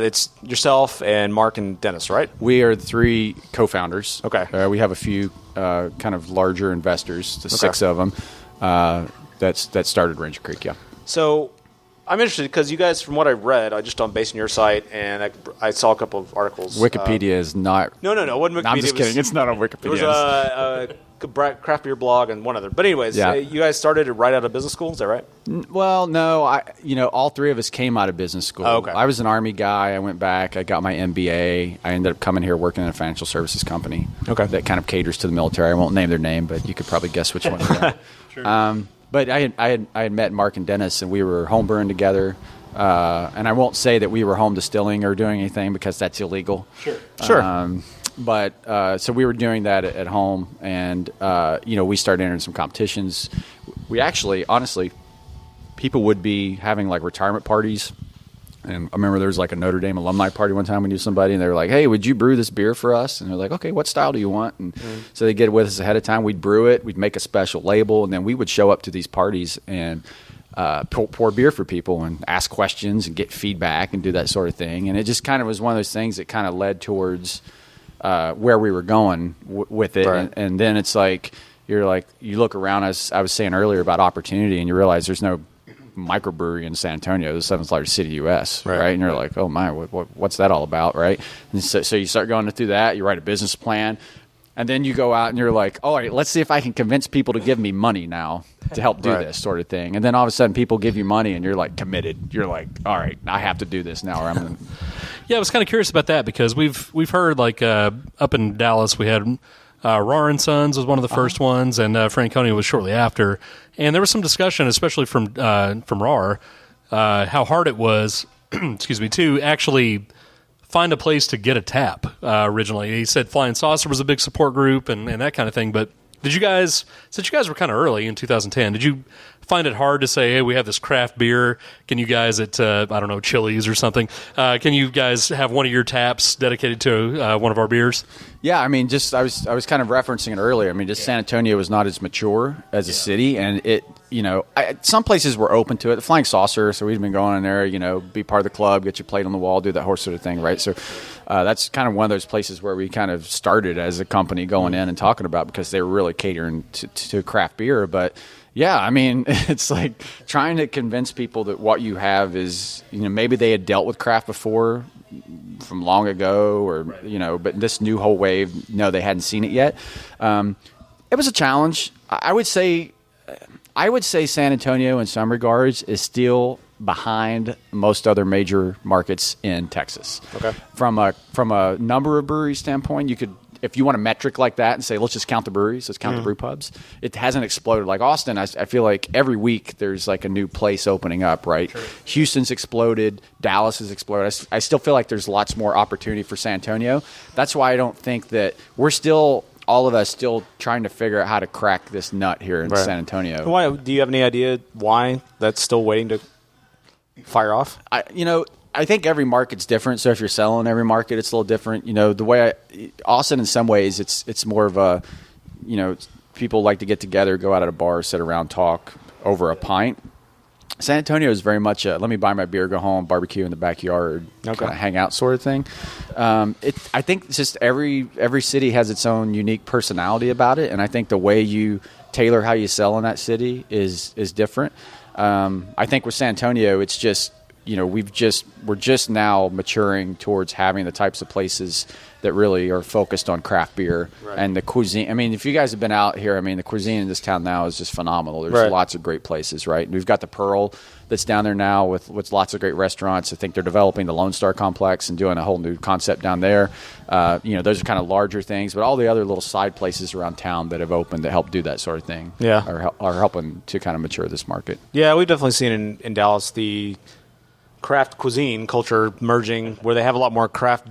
it's yourself and Mark and Dennis, right? We are the three co-founders. Okay. We have a few kind of larger investors, six of them. That started Ranger Creek, So I'm interested because you guys, from what I read, I just on based on your site, and I saw a couple of articles. Wikipedia is not. No, it wasn't Wikipedia. No, I'm just kidding. It's not on Wikipedia. It was a craft beer blog and one other. But anyways, you guys started right out of business school, is that right? Well, no. All three of us came out of business school. Oh, okay. I was an Army guy. I went back. I got my MBA. I ended up coming here working in a financial services company. Okay. That kind of caters to the military. I won't name their name, but you could probably guess which one. Sure. But I had met Mark and Dennis, and we were homebrewing together. And I won't say that we were home distilling or doing anything because that's illegal. Sure. But so we were doing that at home, and we started entering some competitions. We actually, honestly, people would be having like retirement parties. And I remember there was like a Notre Dame alumni party one time. We knew somebody, and they were like, "Hey, would you brew this beer for us?" And they're like, "Okay, what style do you want?" And so they get it with us ahead of time. We'd brew it. We'd make a special label, and then we would show up to these parties and pour beer for people and ask questions and get feedback and do that sort of thing. And it just kind of was one of those things that kind of led towards where we were going with it. Right. And then it's like, you look around, as I was saying earlier about opportunity, and you realize there's no microbrewery in San Antonio, the seventh largest city in the U.S., right? And you're like, oh my, what's that all about, right? And so you start going through that, you write a business plan, and then you go out and you're like, all right, let's see if I can convince people to give me money now to help do this sort of thing. And then all of a sudden people give you money and you're like committed. You're like, all right, I have to do this now, or I'm going to... Yeah, I was kind of curious about that because we've heard like up in Dallas we had Ranger and Sons was one of the first ones, and Franconia was shortly after. And there was some discussion, especially from Ranger, how hard it was, excuse me, to actually find a place to get a tap. Originally, he said Flying Saucer was a big support group and that kind of thing. But did you guys, since you guys were kind of early in 2010, did you find it hard to say, hey, we have this craft beer, can you guys at I don't know, Chili's or something, can you guys have one of your taps dedicated to one of our beers? Yeah, I mean, just I was kind of referencing it earlier. I mean, just San Antonio was not as mature as a city, and it, some places were open to it. The Flying Saucer, so we've been going in there, be part of the club, get your plate on the wall, do that whole sort of thing, right? So that's kind of one of those places where we kind of started as a company going in and talking about, because they were really catering to craft beer. But yeah, I mean, it's like trying to convince people that what you have is, maybe they had dealt with craft before from long ago, or, but this new whole wave, no, they hadn't seen it yet. It was a challenge. I would say San Antonio in some regards is still behind most other major markets in Texas. Okay. From a number of brewery standpoint, you could, if you want a metric like that and say, let's just count the breweries, let's count the brew pubs, it hasn't exploded. Like Austin, I feel like every week there's like a new place opening up, right? Sure. Houston's exploded. Dallas has exploded. I still feel like there's lots more opportunity for San Antonio. That's why I don't think that we're still, all of us still trying to figure out how to crack this nut here in San Antonio. Why? Do you have any idea why that's still waiting to fire off? I think every market's different. So if you're selling every market, it's a little different. The way Austin, in some ways, it's more of a, people like to get together, go out at a bar, sit around, talk over a pint. San Antonio is very much a let me buy my beer, go home, barbecue in the backyard, kind of hang out sort of thing. I think it's just every city has its own unique personality about it, and I think the way you tailor how you sell in that city is different. I think with San Antonio, it's just we're just now maturing towards having the types of places that really are focused on craft beer and the cuisine. I mean, if you guys have been out here, I mean, the cuisine in this town now is just phenomenal. There's lots of great places, right? And we've got the Pearl that's down there now with lots of great restaurants. I think they're developing the Lone Star Complex and doing a whole new concept down there. Those are kind of larger things, but all the other little side places around town that have opened to help do that sort of thing are helping to kind of mature this market. Yeah, we've definitely seen in Dallas the craft cuisine culture merging, where they have a lot more craft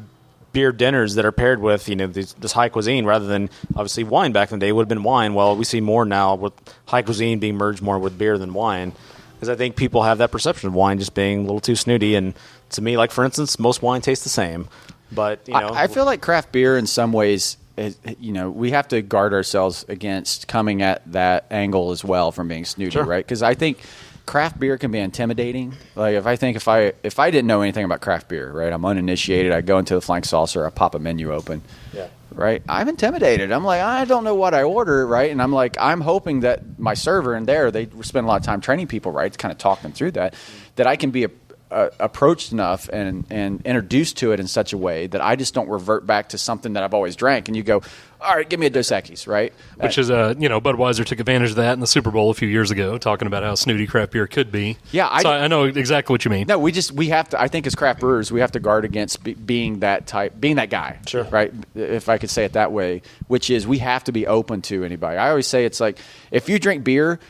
beer dinners that are paired with this high cuisine rather than obviously wine. Back in the day, it would have been wine. Well, we see more now with high cuisine being merged more with beer than wine, because I think people have that perception of wine just being a little too snooty. And to me, like for instance, most wine tastes the same. But I feel like craft beer in some ways, we have to guard ourselves against coming at that angle as well from being snooty, right? Because I think craft beer can be intimidating. Like if I didn't know anything about craft beer, right? I'm uninitiated. I go into the Flying Saucer. I pop a menu open. Yeah. Right. I'm intimidated. I'm like, I don't know what I order, right? And I'm like, I'm hoping that my server in there, they spend a lot of time training people, right, to kind of talk them through that I can be approached enough and introduced to it in such a way that I just don't revert back to something that I've always drank. And you go, all right, give me a Dos Equis, right? Which is, Budweiser took advantage of that in the Super Bowl a few years ago, talking about how snooty craft beer could be. Yeah, I know exactly what you mean. No, we have to. I think as craft brewers, we have to guard against being that guy. Sure. Right. If I could say it that way, which is we have to be open to anybody. I always say it's like if you drink beer,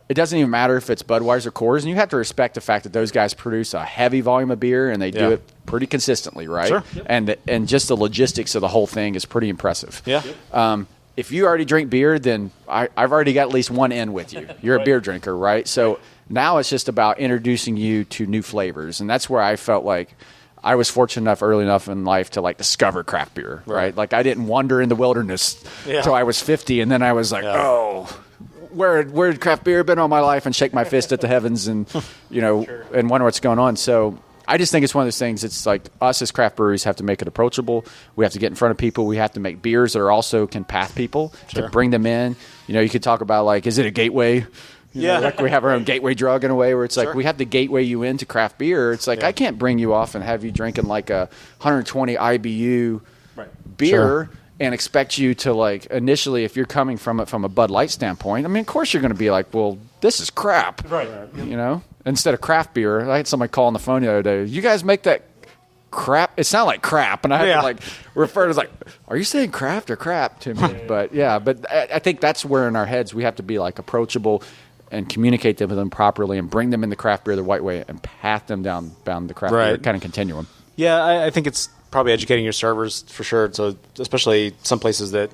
it doesn't even matter if it's Budweiser or Coors, and you have to respect the fact that those guys produce a heavy volume of beer and they do it pretty consistently, right? Sure. Yep. And just the logistics of the whole thing is pretty impressive. Yeah. If you already drink beer, then I've already got at least one in with you. You're a beer drinker, right? So now it's just about introducing you to new flavors, and that's where I felt like I was fortunate enough early enough in life to like discover craft beer, right? Like I didn't wander in the wilderness until I was 50, and then I was like, where had craft beer been all my life, and shake my fist at the heavens and and wonder what's going on. So I just think it's one of those things. It's like us as craft breweries have to make it approachable. We have to get in front of people. We have to make beers that are also can path people to bring them in. You know, you could talk about like, is it a gateway? You know, like we have our own gateway drug in a way where it's like we have to gateway you into craft beer. It's like I can't bring you off and have you drinking like a 120 IBU beer and expect you to like initially, if you're coming from it from a Bud Light standpoint, I mean, of course you're going to be like, well, this is crap. Right. You know, instead of craft beer, I had somebody call on the phone the other day. You guys make that crap? It sounded like crap, and I had to like refer to it like, are you saying craft or crap to me? But I think that's where in our heads we have to be like approachable and communicate them with them properly and bring them in the craft beer the right way and path them down the craft beer kind of continuum. Yeah, I think it's probably educating your servers for sure. So especially some places that,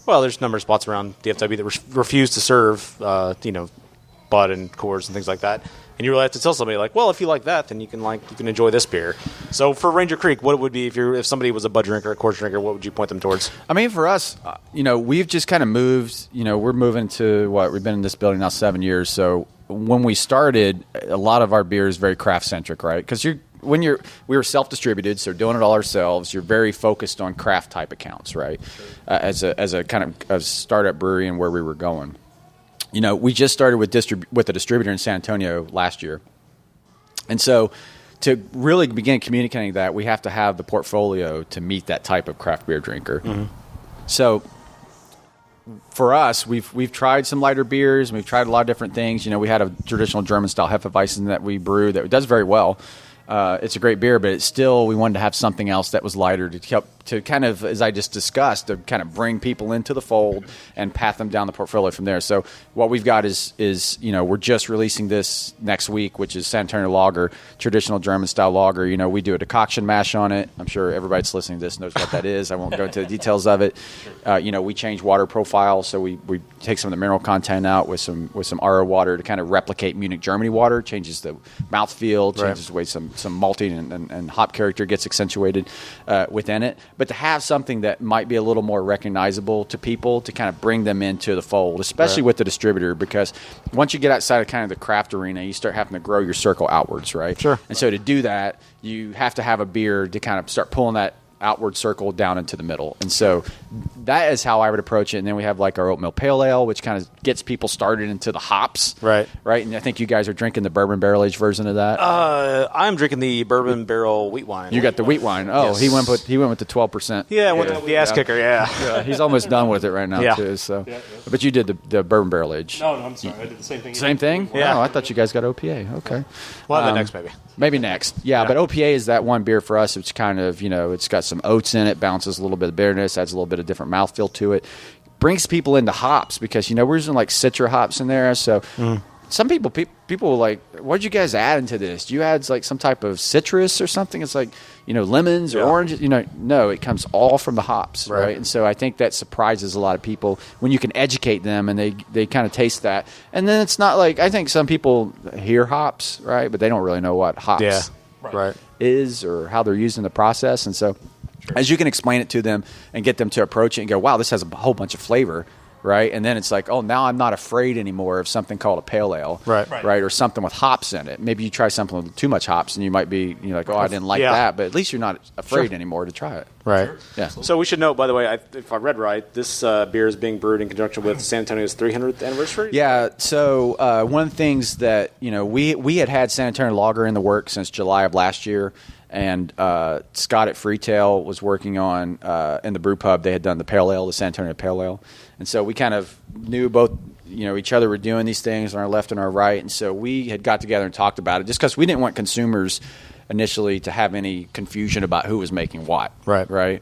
well, there's a number of spots around DFW that refuse to serve, Bud and Coors and things like that. And you really have to tell somebody like, well, if you like that, then you can enjoy this beer. So for Ranger Creek, what it would be if somebody was a Bud drinker, a Coors drinker, what would you point them towards? I mean, for us, we've just kind of moved. We're moving to we've been in this building now 7 years. So when we started, a lot of our beer is very craft centric, right? Because we were self distributed, so doing it all ourselves. You're very focused on craft type accounts, right? As a kind of a startup brewery and where we were going. We just started with a distributor in San Antonio last year. And so to really begin communicating that, we have to have the portfolio to meet that type of craft beer drinker. Mm-hmm. So for us, we've tried some lighter beers, and we've tried a lot of different things. We had a traditional German-style Hefeweizen that we brew that does very well. It's a great beer, but we wanted to have something else that was lighter to kind of, as I just discussed, to kind of bring people into the fold and path them down the portfolio from there. So what we've got is we're just releasing this next week, which is San Antonio Lager, traditional German-style lager. We do a decoction mash on it. I'm sure everybody that's listening to this knows what that is. I won't go into the details of it. We change water profile, so we take some of the mineral content out with some RO water to kind of replicate Munich, Germany water. Changes the mouthfeel, changes the way some malting and hop character gets accentuated within it. But to have something that might be a little more recognizable to people to kind of bring them into the fold, especially with the distributor, because once you get outside of kind of the craft arena, you start having to grow your circle outwards, right? Sure. And so to do that, you have to have a beer to kind of start pulling that outward circle down into the middle. And so that is how I would approach it. And then we have like our oatmeal pale ale, which kind of gets people started into the hops. Right. And I think you guys are drinking the bourbon barrel aged version of that. I'm drinking the bourbon barrel wheat wine. You got the wheat wine. Oh, yes. He went with the 12%. Yeah, with the ass kicker. Yeah. He's almost done with it right now too. So, but you did the bourbon barrel age. No, I'm sorry. I did the same thing. Same thing? Yeah. Oh, I thought you guys got OPA. Okay. Well, the next maybe. Maybe next. Yeah, but OPA is that one beer for us. It's kind of it's got some oats in it, balances a little bit of bitterness, adds a little bit of different mouthfeel to it. Brings people into hops because we're using like Citra hops in there. So some people were like, "What'd you guys add into this? Do you add like some type of citrus or something?" It's like lemons or oranges. No, it comes all from the hops, right? And so I think that surprises a lot of people when you can educate them and they kind of taste that. And then it's not like, I think some people hear hops, right, but they don't really know what hops is or how they're used in the process. And so as you can explain it to them and get them to approach it and go, wow, this has a whole bunch of flavor, right? And then it's like, oh, now I'm not afraid anymore of something called a pale ale, right? Or something with hops in it. Maybe you try something with too much hops and you might be like, oh, I didn't like that. But at least you're not afraid anymore to try it. Right. Sure. Yeah. So we should note, by the way, if I read right, this beer is being brewed in conjunction with San Antonio's 300th anniversary? Yeah. So one of the things that, we had San Antonio Lager in the works since July of last year. And Scott at Freetail was working on, in the brew pub, they had done the pale ale, the San Antonio pale ale. And so we kind of knew both, each other were doing these things on our left and our right. And so we had got together and talked about it just because we didn't want consumers initially to have any confusion about who was making what. Right.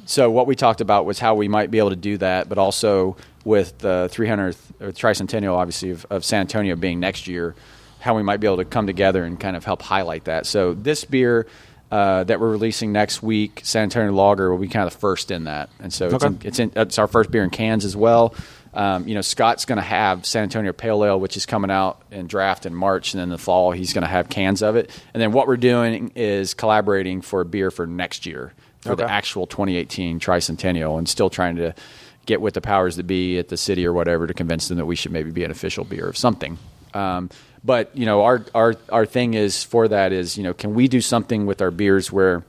So what we talked about was how we might be able to do that, but also with the 300th or tricentennial, obviously, of San Antonio being next year, how we might be able to come together and kind of help highlight that. So this beer that we're releasing next week, San Antonio Lager, will be kind of the first in that. And so it's our first beer in cans as well. Scott's going to have San Antonio Pale Ale, which is coming out in draft in March, and then in the fall he's going to have cans of it. And then what we're doing is collaborating for a beer for next year for the actual 2018 tricentennial, and still trying to get with the powers that be at the city or whatever to convince them that we should maybe be an official beer of something. But our thing is for that is can we do something with our beers where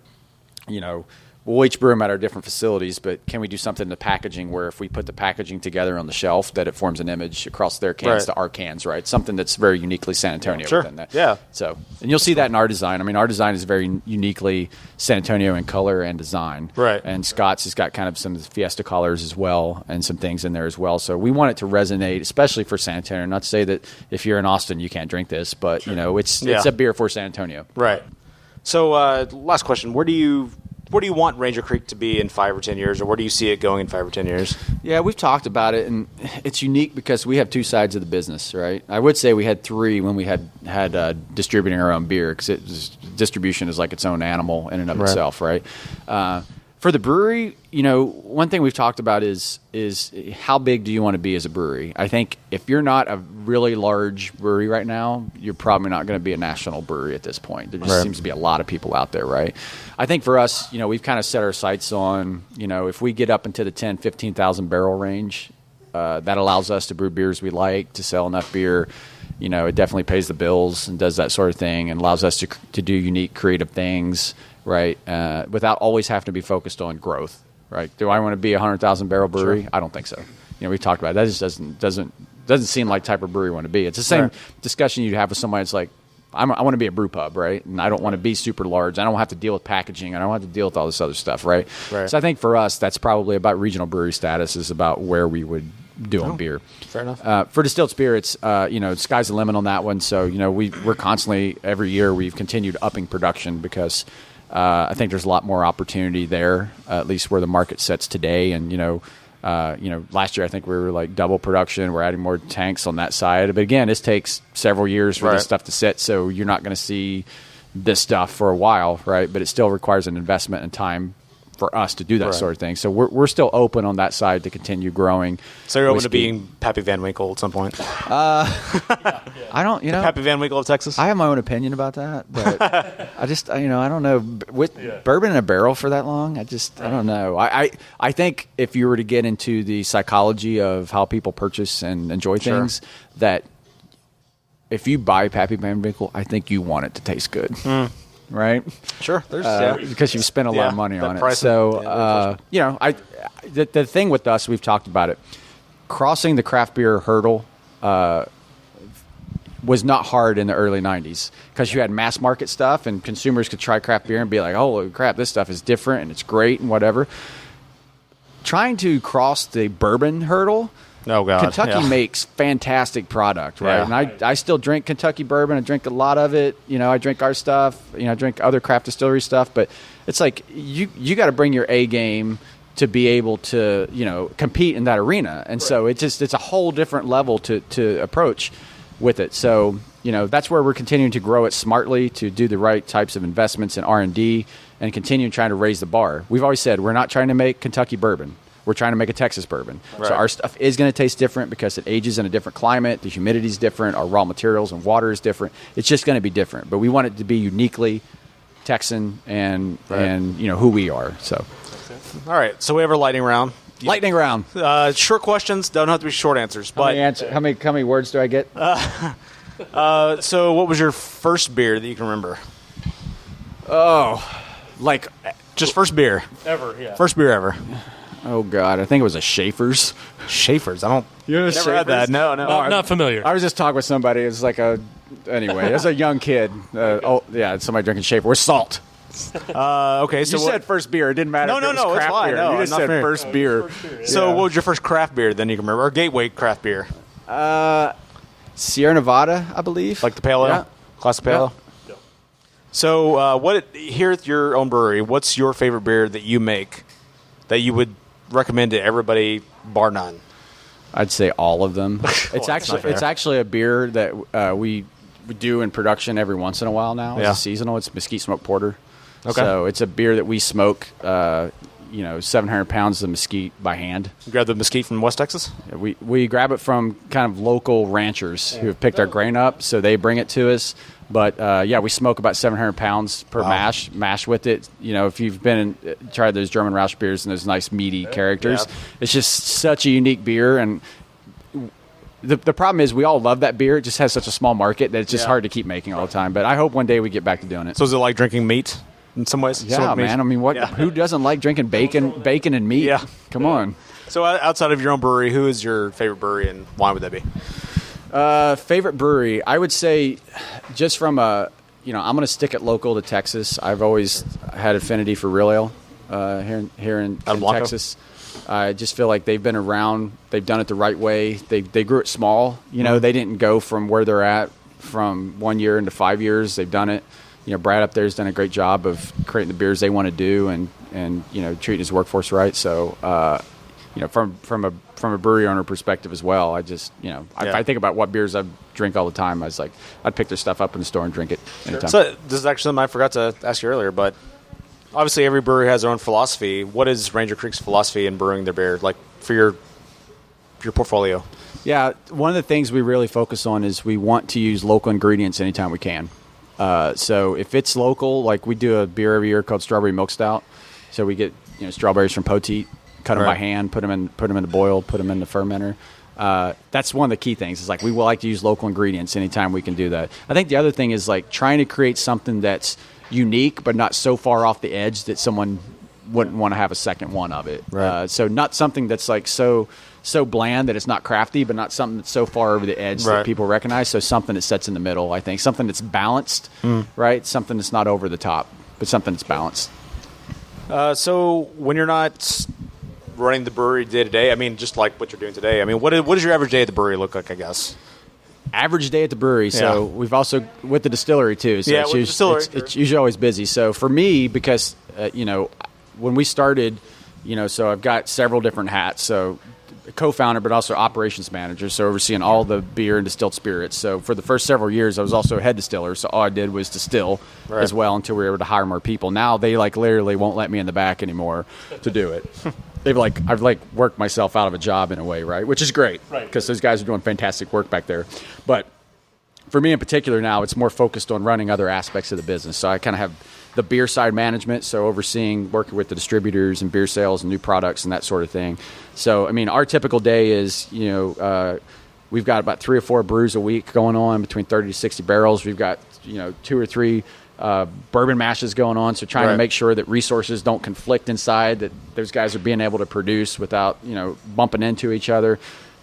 we'll each brew them at our different facilities, but can we do something in the packaging where if we put the packaging together on the shelf that it forms an image across their cans to our cans, right? Something that's very uniquely San Antonio within that. Yeah. So, and you'll see that in our design. I mean, our design is very uniquely San Antonio in color and design. Right. And Scott's has got kind of some of the Fiesta colors as well and some things in there as well. So we want it to resonate, especially for San Antonio. Not to say that if you're in Austin, you can't drink this, but, it's a beer for San Antonio. Right. So last question. Where do you want Ranger Creek to be in 5 or 10 years, or where do you see it going in 5 or 10 years? Yeah, we've talked about it, and it's unique because we have two sides of the business, right? I would say we had three when we had distributing our own beer, because distribution is like its own animal in and of itself, right? For the brewery, one thing we've talked about is how big do you want to be as a brewery? I think if you're not a really large brewery right now, you're probably not going to be a national brewery at this point. There just seems to be a lot of people out there, right? I think for us, we've kind of set our sights on, if we get up into the 10, 15,000 barrel range, that allows us to brew beers we like, to sell enough beer. It definitely pays the bills and does that sort of thing and allows us to do unique, creative things, right? Without always having to be focused on growth, right? Do I want to be a 100,000 barrel brewery? Sure. I don't think so. We talked about it. That just doesn't seem like the type of brewery you want to be. It's the same discussion you'd have with somebody that's like, I want to be a brew pub, right? And I don't want to be super large. I don't have to deal with packaging. I don't have to deal with all this other stuff, right? So I think for us, that's probably about regional brewery status is about where we would do on beer. Fair enough. For distilled spirits, sky's the limit on that one. So, we're constantly, every year, we've continued upping production because I think there's a lot more opportunity there, at least where the market sits today. And, last year I think we were like double production. We're adding more tanks on that side. But again, this takes several years for this stuff to sit. So you're not going to see this stuff for a while, right? But it still requires an investment and time for us to do that sort of thing. So we're still open on that side to continue growing. So you're open to being Pappy Van Winkle at some point? I don't, Pappy Van Winkle of Texas? I have my own opinion about that, but I just, I don't know. With bourbon in a barrel for that long, I don't know. I think if you were to get into the psychology of how people purchase and enjoy things, that if you buy Pappy Van Winkle, I think you want it to taste good. Right? Sure. Because you've spent a lot of money on it. So, the thing with us, we've talked about it. Crossing the craft beer hurdle was not hard in the early 90s because you had mass market stuff and consumers could try craft beer and be like, holy crap, this stuff is different and it's great and whatever. Trying to cross the bourbon hurdle, Kentucky makes fantastic product, right? And I still drink Kentucky bourbon. I drink a lot of it. I drink our stuff. I drink other craft distillery stuff. But it's like you got to bring your A game to be able to compete in that arena. And so it's a whole different level to approach with it. So that's where we're continuing to grow it smartly, to do the right types of investments in R&D and continue trying to raise the bar. We've always said we're not trying to make Kentucky bourbon. We're trying to make a Texas bourbon. So our stuff is going to taste different because it ages in a different climate. The humidity is different. Our raw materials and water is different. It's just going to be different. But we want it to be uniquely Texan and who we are. So, all right. So we have our lightning round. Lightning round. Short questions. Don't have to be short answers. How many words do I get? So what was your first beer that you can remember? Just first beer Ever, yeah. First beer ever. Oh, God. I think it was a Schaefer's. Schaefer's? I don't... Never had that. No. Not familiar. I was just talking with somebody. It was like anyway, as a young kid. Somebody drinking Schaefer with salt. Okay, so you said first beer. It didn't matter. No, it's fine. Beer. No, you just said first beer. So what was your first craft beer then you can remember? Or gateway craft beer? Sierra Nevada, I believe. Like the Pale Ale? Yeah. Classic Pale Ale? Yeah. So here at your own brewery, what's your favorite beer that you make that you would recommend to everybody, bar none? I'd say all of them. It's actually a beer that we do in production every once in a while now. It's seasonal. It's Mesquite Smoked Porter. Okay. So it's a beer that we smoke, 700 pounds of mesquite by hand. You grab the mesquite from West Texas? We grab it from kind of local ranchers who have picked our grain up, so they bring it to us. But, we smoke about 700 pounds per mash with it. If you've tried those German Rausch beers and those nice meaty characters, it's just such a unique beer. And the problem is we all love that beer. It just has such a small market that it's just hard to keep making all the time. But I hope one day we get back to doing it. So is it like drinking meat in some ways? Yeah, man. I mean, who doesn't like drinking bacon and meat? Yeah. Come on. So outside of your own brewery, who is your favorite brewery and why would that be? Favorite brewery, I would say, just from I'm going to stick it local to Texas. I've always had affinity for real ale here in Texas. I just feel like they've been around. They've done it the right way. They grew it small. They didn't go from where they're at from 1 year into 5 years. They've done it. Brad up there has done a great job of creating the beers they want to do and treating his workforce right. So, from a brewery owner perspective as well, I just, I think about what beers I drink all the time. I was like, I'd pick their stuff up in the store and drink it anytime. So this is actually something I forgot to ask you earlier, but obviously every brewery has their own philosophy. What is Ranger Creek's philosophy in brewing their beer, like for your portfolio? Yeah, one of the things we really focus on is we want to use local ingredients anytime we can. So if it's local, like we do a beer every year called Strawberry Milk Stout. So we get strawberries from Poteet, cut them by hand, put them in the boil, put them in the fermenter. That's one of the key things. Is like we like to use local ingredients anytime we can do that. I think the other thing is like trying to create something that's unique but not so far off the edge that someone wouldn't want to have a second one of it. Right. So not something that's like so bland that it's not crafty, but not something that's so far over the edge that people recognize. So something that sits in the middle, I think. Something that's balanced, right? Something that's not over the top, but something that's balanced. So when you're not running the brewery day to day, I mean, just like what you're doing today, I mean, what does your average day at the brewery look like, I guess? Average day at the brewery. So we've also, with the distillery too. So it's usually always busy. So for me, because, when we started, so I've got several different hats. So co-founder, but also operations manager, so overseeing all the beer and distilled spirits. So for the first several years, I was also a head distiller, so all I did was distill as well until we were able to hire more people. Now they literally won't let me in the back anymore to do it. I've worked myself out of a job in a way, right? Which is great, because those guys are doing fantastic work back there. But for me in particular now, it's more focused on running other aspects of the business. So I kind of have the beer side management, so overseeing, working with the distributors and beer sales and new products and that sort of thing. So, I mean, our typical day is, we've got about 3 or 4 brews a week going on, between 30 to 60 barrels. We've got, 2 or 3 bourbon mashes going on, so trying to make sure that resources don't conflict inside, that those guys are being able to produce without, bumping into each other.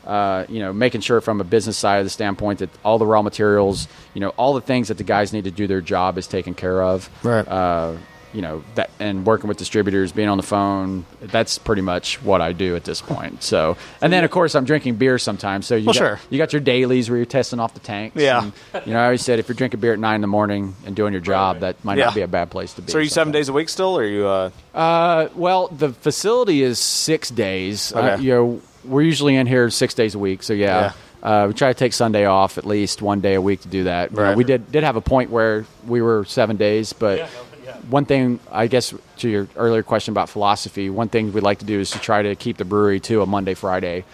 Making sure from a business side of the standpoint that all the raw materials, all the things that the guys need to do their job is taken care of. Right. That, and working with distributors, being on the phone, that's pretty much what I do at this point. So, and then of course I'm drinking beer sometimes. So you got your dailies where you're testing off the tanks. Yeah. And, I always said if you're drinking beer at 9 a.m. and doing your job, that might not be a bad place to be. So are you 7 days a week still, or are you? Well, the facility is 6 days. Okay. We're usually in here 6 days a week, so we try to take Sunday off at least 1 day a week to do that. Right. We did have a point where we were 7 days, but one thing, I guess, to your earlier question about philosophy, one thing we like to do is to try to keep the brewery to a Monday, Friday,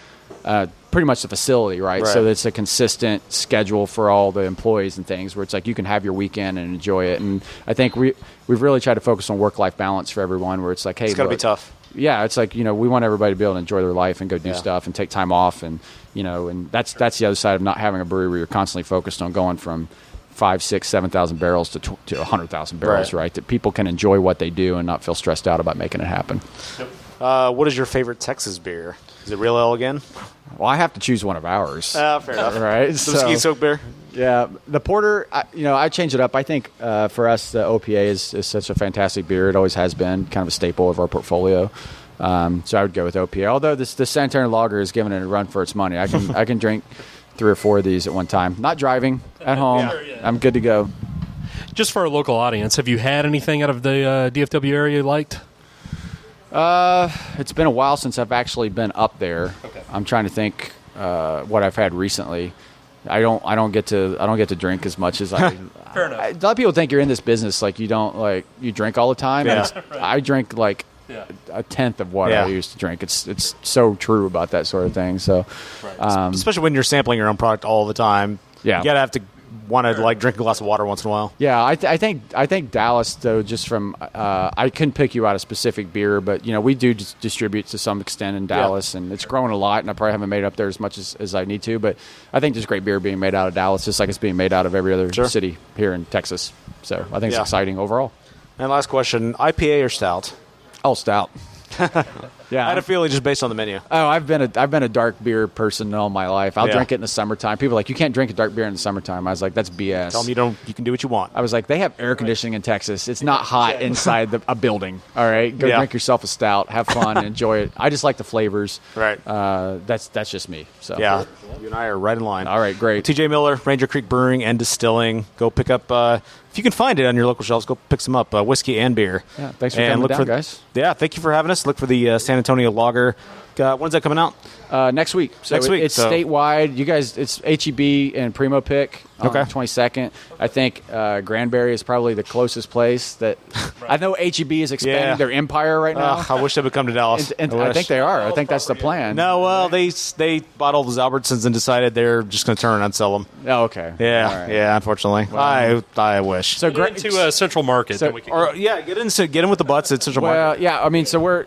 pretty much the facility, right? So it's a consistent schedule for all the employees and things where it's like you can have your weekend and enjoy it. And I think we've really tried to focus on work-life balance for everyone where it's like, hey, it's got to be tough. Yeah, it's like, we want everybody to be able to enjoy their life and go do stuff and take time off. And, and that's the other side of not having a brewery where you're constantly focused on going from 5, 6, 7,000 barrels to 100,000 barrels, right? That people can enjoy what they do and not feel stressed out about making it happen. What is your favorite Texas beer? Is it real ale again? Well, I have to choose one of ours. Fair enough. Right? Some ski soak beer? Yeah. The porter, I change it up. I think for us, the OPA is such a fantastic beer. It always has been kind of a staple of our portfolio. So I would go with OPA. Although the Sanitarian Lager is giving it a run for its money. I can drink 3 or 4 of these at one time. Not driving, at home. I'm good to go. Just for our local audience, have you had anything out of the DFW area you liked? It's been a while since I've actually been up there. Okay. I'm trying to think what I've had recently. I don't get to drink as much as I. Fair enough. A lot of people think you're in this business like you don't you drink all the time. Yeah. And I drink a tenth of what I used to drink. It's so true about that sort of thing. So, especially when you're sampling your own product all the time, you gotta have to want to like drink a glass of water once in a while. Yeah, I think Dallas though. Just from I couldn't pick you out a specific beer, but we do distribute to some extent in Dallas, and it's growing a lot. And I probably haven't made it up there as much as I need to, but I think there's great beer being made out of Dallas, just like it's being made out of every other city here in Texas. So I think it's exciting overall. And last question: IPA or stout? Oh, stout. Yeah, I had a feeling just based on the menu. Oh, I've been a dark beer person all my life. I'll drink it in the summertime. People are like, you can't drink a dark beer in the summertime. I was like, that's BS. Tell them you can do what you want. I was like, they have air conditioning in Texas. It's not hot inside a building. All right, go drink yourself a stout, have fun, and enjoy it. I just like the flavors. Right. That's just me. So yeah, you and I are right in line. All right, great. TJ Miller, Ranger Creek Brewing and Distilling. Go pick up. If you can find it on your local shelves, go pick some up. Whiskey and beer. Yeah, thanks for coming down, guys. Yeah, thank you for having us. Look for the San Antonio Lager. When's that coming out? Next week. So next week. It's statewide. You guys, it's HEB and Primo Pick on the 22nd. I think Granbury is probably the closest place that I know HEB is expanding their empire right now. I wish they would come to Dallas. And I think they are. I think that's the plan. No, well, they bought all those Albertsons and decided they're just going to turn and sell them. Oh, okay. Yeah, yeah. Unfortunately, well, I wish. So get into Central Market. So, get in with the butts at Central Market. Well, yeah. I mean, so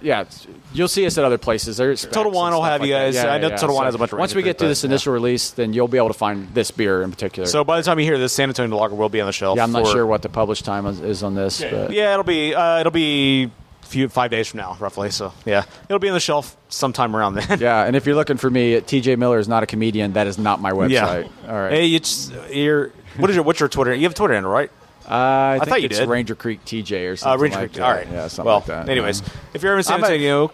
you'll see us at other places. There's Total Wine will have you guys. I know Total Wine has a bunch of. Once we get to this initial release, then you'll be able to find this beer in particular. So by the time you hear this, San Antonio Lager will be on the shelf. Yeah, I'm not sure what the published time is on this. But. Yeah, it'll be 5 days from now, roughly. So yeah, it'll be on the shelf sometime around then. Yeah, and if you're looking for me, TJ Miller is not a comedian. That is not my website. Yeah. All right. Hey, what's your Twitter? You have a Twitter handle, right? I thought you it's did. Ranger Creek TJ or something Ranger like Creek. that. All right. Yeah, something like that. Anyways, if you're ever in San Antonio,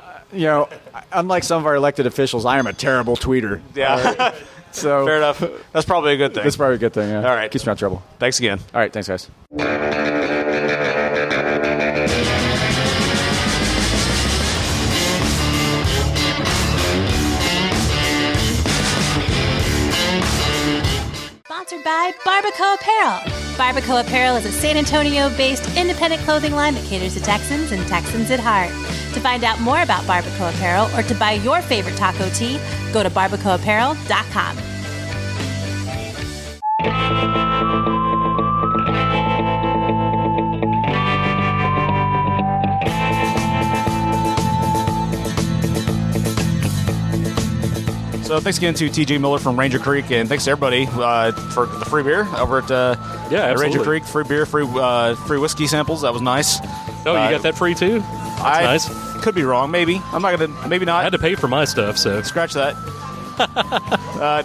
unlike some of our elected officials, I am a terrible tweeter. Yeah. Right. So fair enough. That's probably a good thing. That's probably a good thing. Yeah. All right. Keeps me out of trouble. Thanks again. All right. Thanks, guys. Sponsored by BBQ Apparel. BBQ Apparel is a San Antonio-based independent clothing line that caters to Texans and Texans at heart. To find out more about BBQ Apparel or to buy your favorite taco tea, go to bbqapparel.com. So thanks again to TJ Miller from Ranger Creek, and thanks to everybody for the free beer over at Ranger Creek. Free beer, free whiskey samples. That was nice. Oh, you got that free too? That's nice. Could be wrong. Maybe I'm not gonna. Maybe not. I had to pay for my stuff, so scratch that.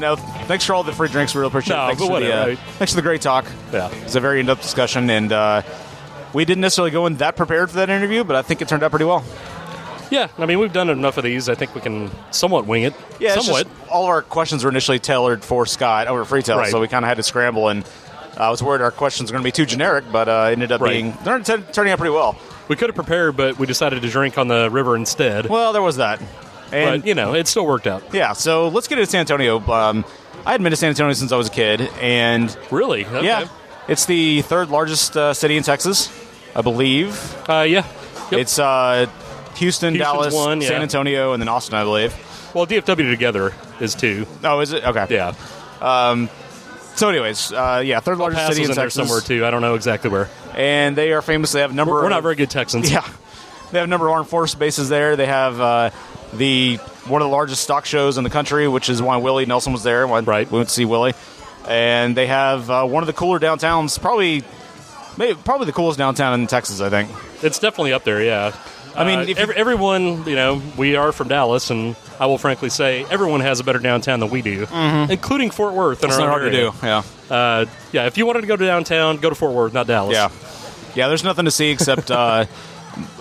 No, thanks for all the free drinks. We really appreciate it. Thanks for the great talk. Yeah, it's a very in-depth discussion, and we didn't necessarily go in that prepared for that interview, but I think it turned out pretty well. Yeah, I mean, we've done enough of these. I think we can somewhat wing it. Yeah, somewhat. All of our questions were initially tailored for Scott over Freetail, so we kind of had to scramble, and I was worried our questions were going to be too generic, but ended up turning out pretty well. We could have prepared, but we decided to drink on the river instead. Well, there was that. And, but, it still worked out. Yeah, so let's get into San Antonio. I hadn't been to San Antonio since I was a kid, and... Really? Okay. Yeah. It's the third largest city in Texas, I believe. Yeah. Yep. It's... Houston, Dallas, San Antonio, and then Austin, I believe. Well, DFW together is 2. Oh, is it? Okay. Yeah. So, anyways, third largest city in Texas. There somewhere too. I don't know exactly where. And they are famous. They have We're not very good Texans. Yeah. They have a number of armed forces bases there. They have one of the largest stock shows in the country, which is why Willie Nelson was there. Right. We went to see Willie. And they have one of the cooler downtowns, probably the coolest downtown in Texas, I think. It's definitely up there. Yeah. I mean, everyone, we are from Dallas, and I will frankly say everyone has a better downtown than we do, including Fort Worth. It's not hard to do, yeah. If you wanted to go to downtown, go to Fort Worth, not Dallas. Yeah. Yeah, there's nothing to see except a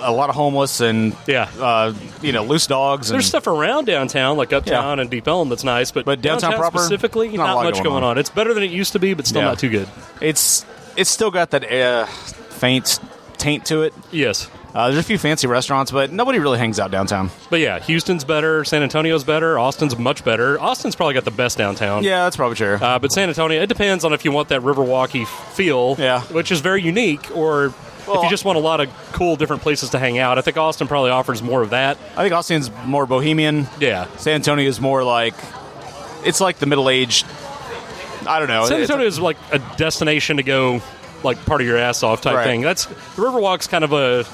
lot of homeless and, loose dogs. There's stuff around downtown, like uptown and Deep Elm, that's nice, but downtown proper, specifically, not much going on. It's better than it used to be, but still not too good. It's still got that faint taint to it. Yes. There's a few fancy restaurants, but nobody really hangs out downtown. But yeah, Houston's better, San Antonio's better, Austin's much better. Austin's probably got the best downtown. Yeah, that's probably true. But San Antonio, it depends on if you want that Riverwalky feel, which is very unique, or if you just want a lot of cool different places to hang out. I think Austin probably offers more of that. I think Austin's more bohemian. Yeah. San Antonio is more like, it's like the middle-aged I don't know. San Antonio is like a destination to go, like part of your ass off type thing. The Riverwalk's kind of a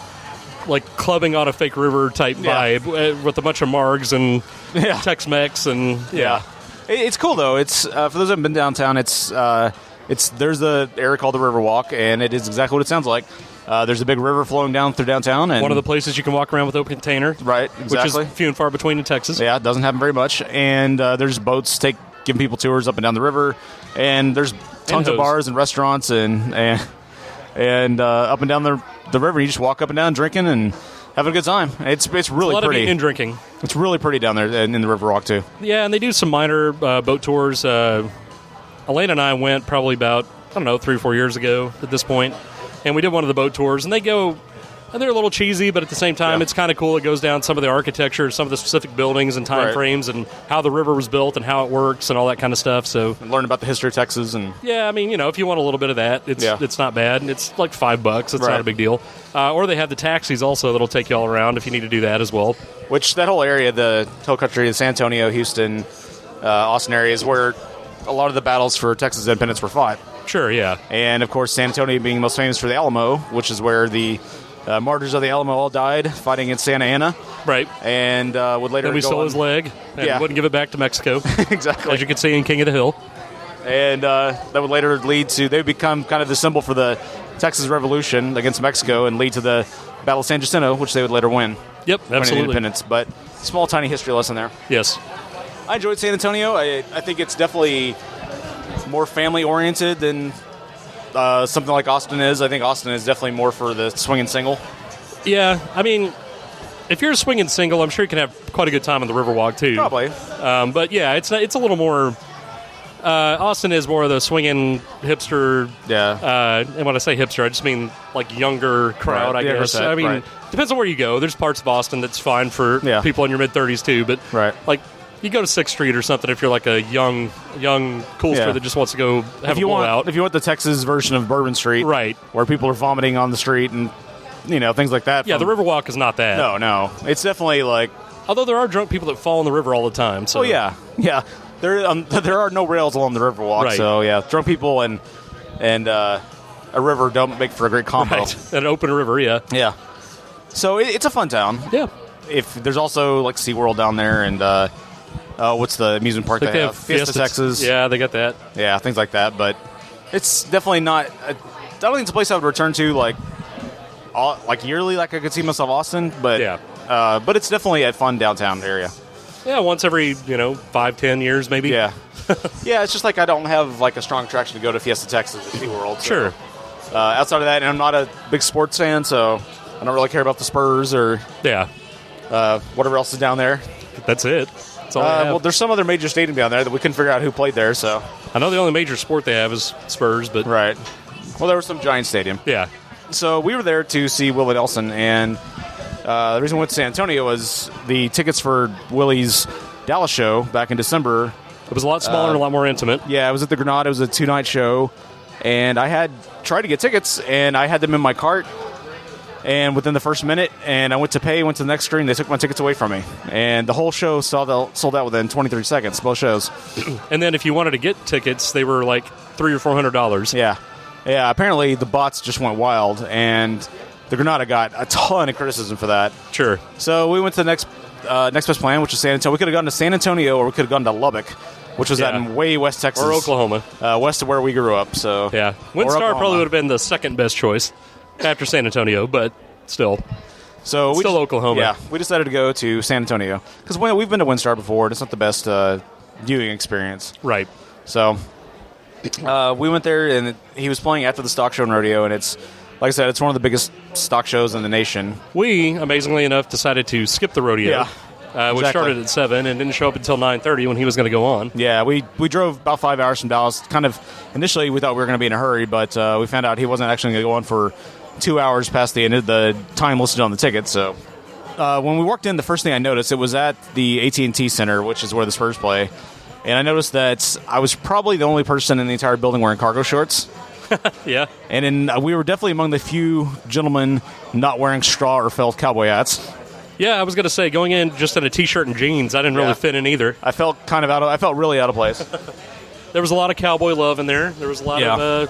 like clubbing on a fake river type vibe with a bunch of margs and Tex-Mex and It's cool though. It's for those who haven't been downtown. It's there's the area called the Riverwalk, and it is exactly what it sounds like. There's a big river flowing down through downtown, and one of the places you can walk around with open container, right? Exactly. Which is few and far between in Texas. Yeah, it doesn't happen very much. And there's boats giving people tours up and down the river, and there's tons of bars and restaurants and up and down the river. You just walk up and down drinking and having a good time. It's really a lot pretty. Of eating and drinking. It's really pretty down there in the Riverwalk too. Yeah, and they do some minor boat tours. Elena and I went probably about 3 or 4 years ago at this point, and we did one of the boat tours. And they're a little cheesy, but at the same time, it's kind of cool. It goes down some of the architecture, some of the specific buildings and time frames, and how the river was built and how it works and all that kind of stuff. So and learn about the history of Texas and if you want a little bit of that, it's not bad. It's like $5. It's not a big deal. Or they have the taxis also that'll take you all around if you need to do that as well. Which that whole area, the Hill Country, the San Antonio, Houston, Austin area is where a lot of the battles for Texas independence were fought. Sure, yeah. And of course, San Antonio being most famous for the Alamo, which is where the martyrs of the Alamo all died fighting against Santa Anna. Right. And would later then we stole his leg and wouldn't give it back to Mexico. Exactly. As you can see in King of the Hill. And that would later lead to, they would become kind of the symbol for the Texas Revolution against Mexico and lead to the Battle of San Jacinto, which they would later win. Yep, absolutely. Independence. But small, tiny history lesson there. Yes. I enjoyed San Antonio. I think it's definitely more family-oriented than something like Austin is. I think Austin is definitely more for the swinging single. Yeah, I mean, if you're a swinging single, I'm sure you can have quite a good time on the Riverwalk, too. Probably. But, yeah, it's a little more... Austin is more of the swinging hipster. Yeah. And when I say hipster, I just mean like younger crowd, I guess. I mean, depends on where you go. There's parts of Austin that's fine for people in your mid-30s, too. But, like, you go to 6th Street or something if you're like a young coolster that just wants to go have a blowout. If you want the Texas version of Bourbon Street, right, where people are vomiting on the street and, things like that. Yeah, the Riverwalk is not that. No. It's definitely like... Although there are drunk people that fall in the river all the time. So. Oh, yeah. There are no rails along the Riverwalk, so drunk people and a river don't make for a great combo. Right. An open river, yeah. So it's a fun town. Yeah. If there's also like SeaWorld down there and what's the amusement park they have? Fiesta Texas. Yeah, they got that. Yeah, things like that. But it's definitely not. I don't think it's a place I would return to like yearly. Like I could see myself Austin, but but it's definitely a fun downtown area. Yeah, once every, 5-10 years maybe. Yeah. Yeah, it's just like I don't have like a strong attraction to go to Fiesta Texas or SeaWorld. So, sure. Outside of that, and I'm not a big sports fan, so I don't really care about the Spurs or whatever else is down there. That's it. That's all I have. Well, there's some other major stadium down there that we couldn't figure out who played there, so. I know the only major sport they have is Spurs, but... Right. Well, there was some giant stadium. Yeah. So we were there to see Willie Nelson, and... the reason we went to San Antonio was the tickets for Willie's Dallas show back in December. It was a lot smaller and a lot more intimate. Yeah, it was at the Granada. It was a 2-night show. And I had tried to get tickets, and I had them in my cart. And within the first minute, and I went to pay, went to the next screen, they took my tickets away from me. And the whole show sold out within 23 seconds, both shows. And then if you wanted to get tickets, they were like $300 or $400. Yeah. Yeah, apparently the bots just went wild, and... The Granada got a ton of criticism for that. Sure. So we went to the next best plan, which is San Antonio. We could have gone to San Antonio, or we could have gone to Lubbock, which was out in way West Texas. Or Oklahoma. West of where we grew up. So yeah. WinStar probably would have been the second best choice after San Antonio, but still. So still Oklahoma. Yeah, we decided to go to San Antonio. Because we've been to WinStar before, and it's not the best viewing experience. Right. So we went there, and he was playing after the stock show and rodeo, and it's... Like I said, it's one of the biggest stock shows in the nation. We, amazingly enough, decided to skip the rodeo, which started at 7 and didn't show up until 9:30 when he was going to go on. Yeah, we drove about 5 hours from Dallas. Kind of initially, we thought we were going to be in a hurry, but we found out he wasn't actually going to go on for 2 hours past the end of the time listed on the ticket. So when we walked in, the first thing I noticed, it was at the AT&T Center, which is where the Spurs play, and I noticed that I was probably the only person in the entire building wearing cargo shorts. Yeah. And we were definitely among the few gentlemen not wearing straw or felt cowboy hats. Yeah, I was going to say, going in just in a T-shirt and jeans, I didn't really fit in either. I felt really out of place. there was a lot of cowboy love in there. There was a lot of,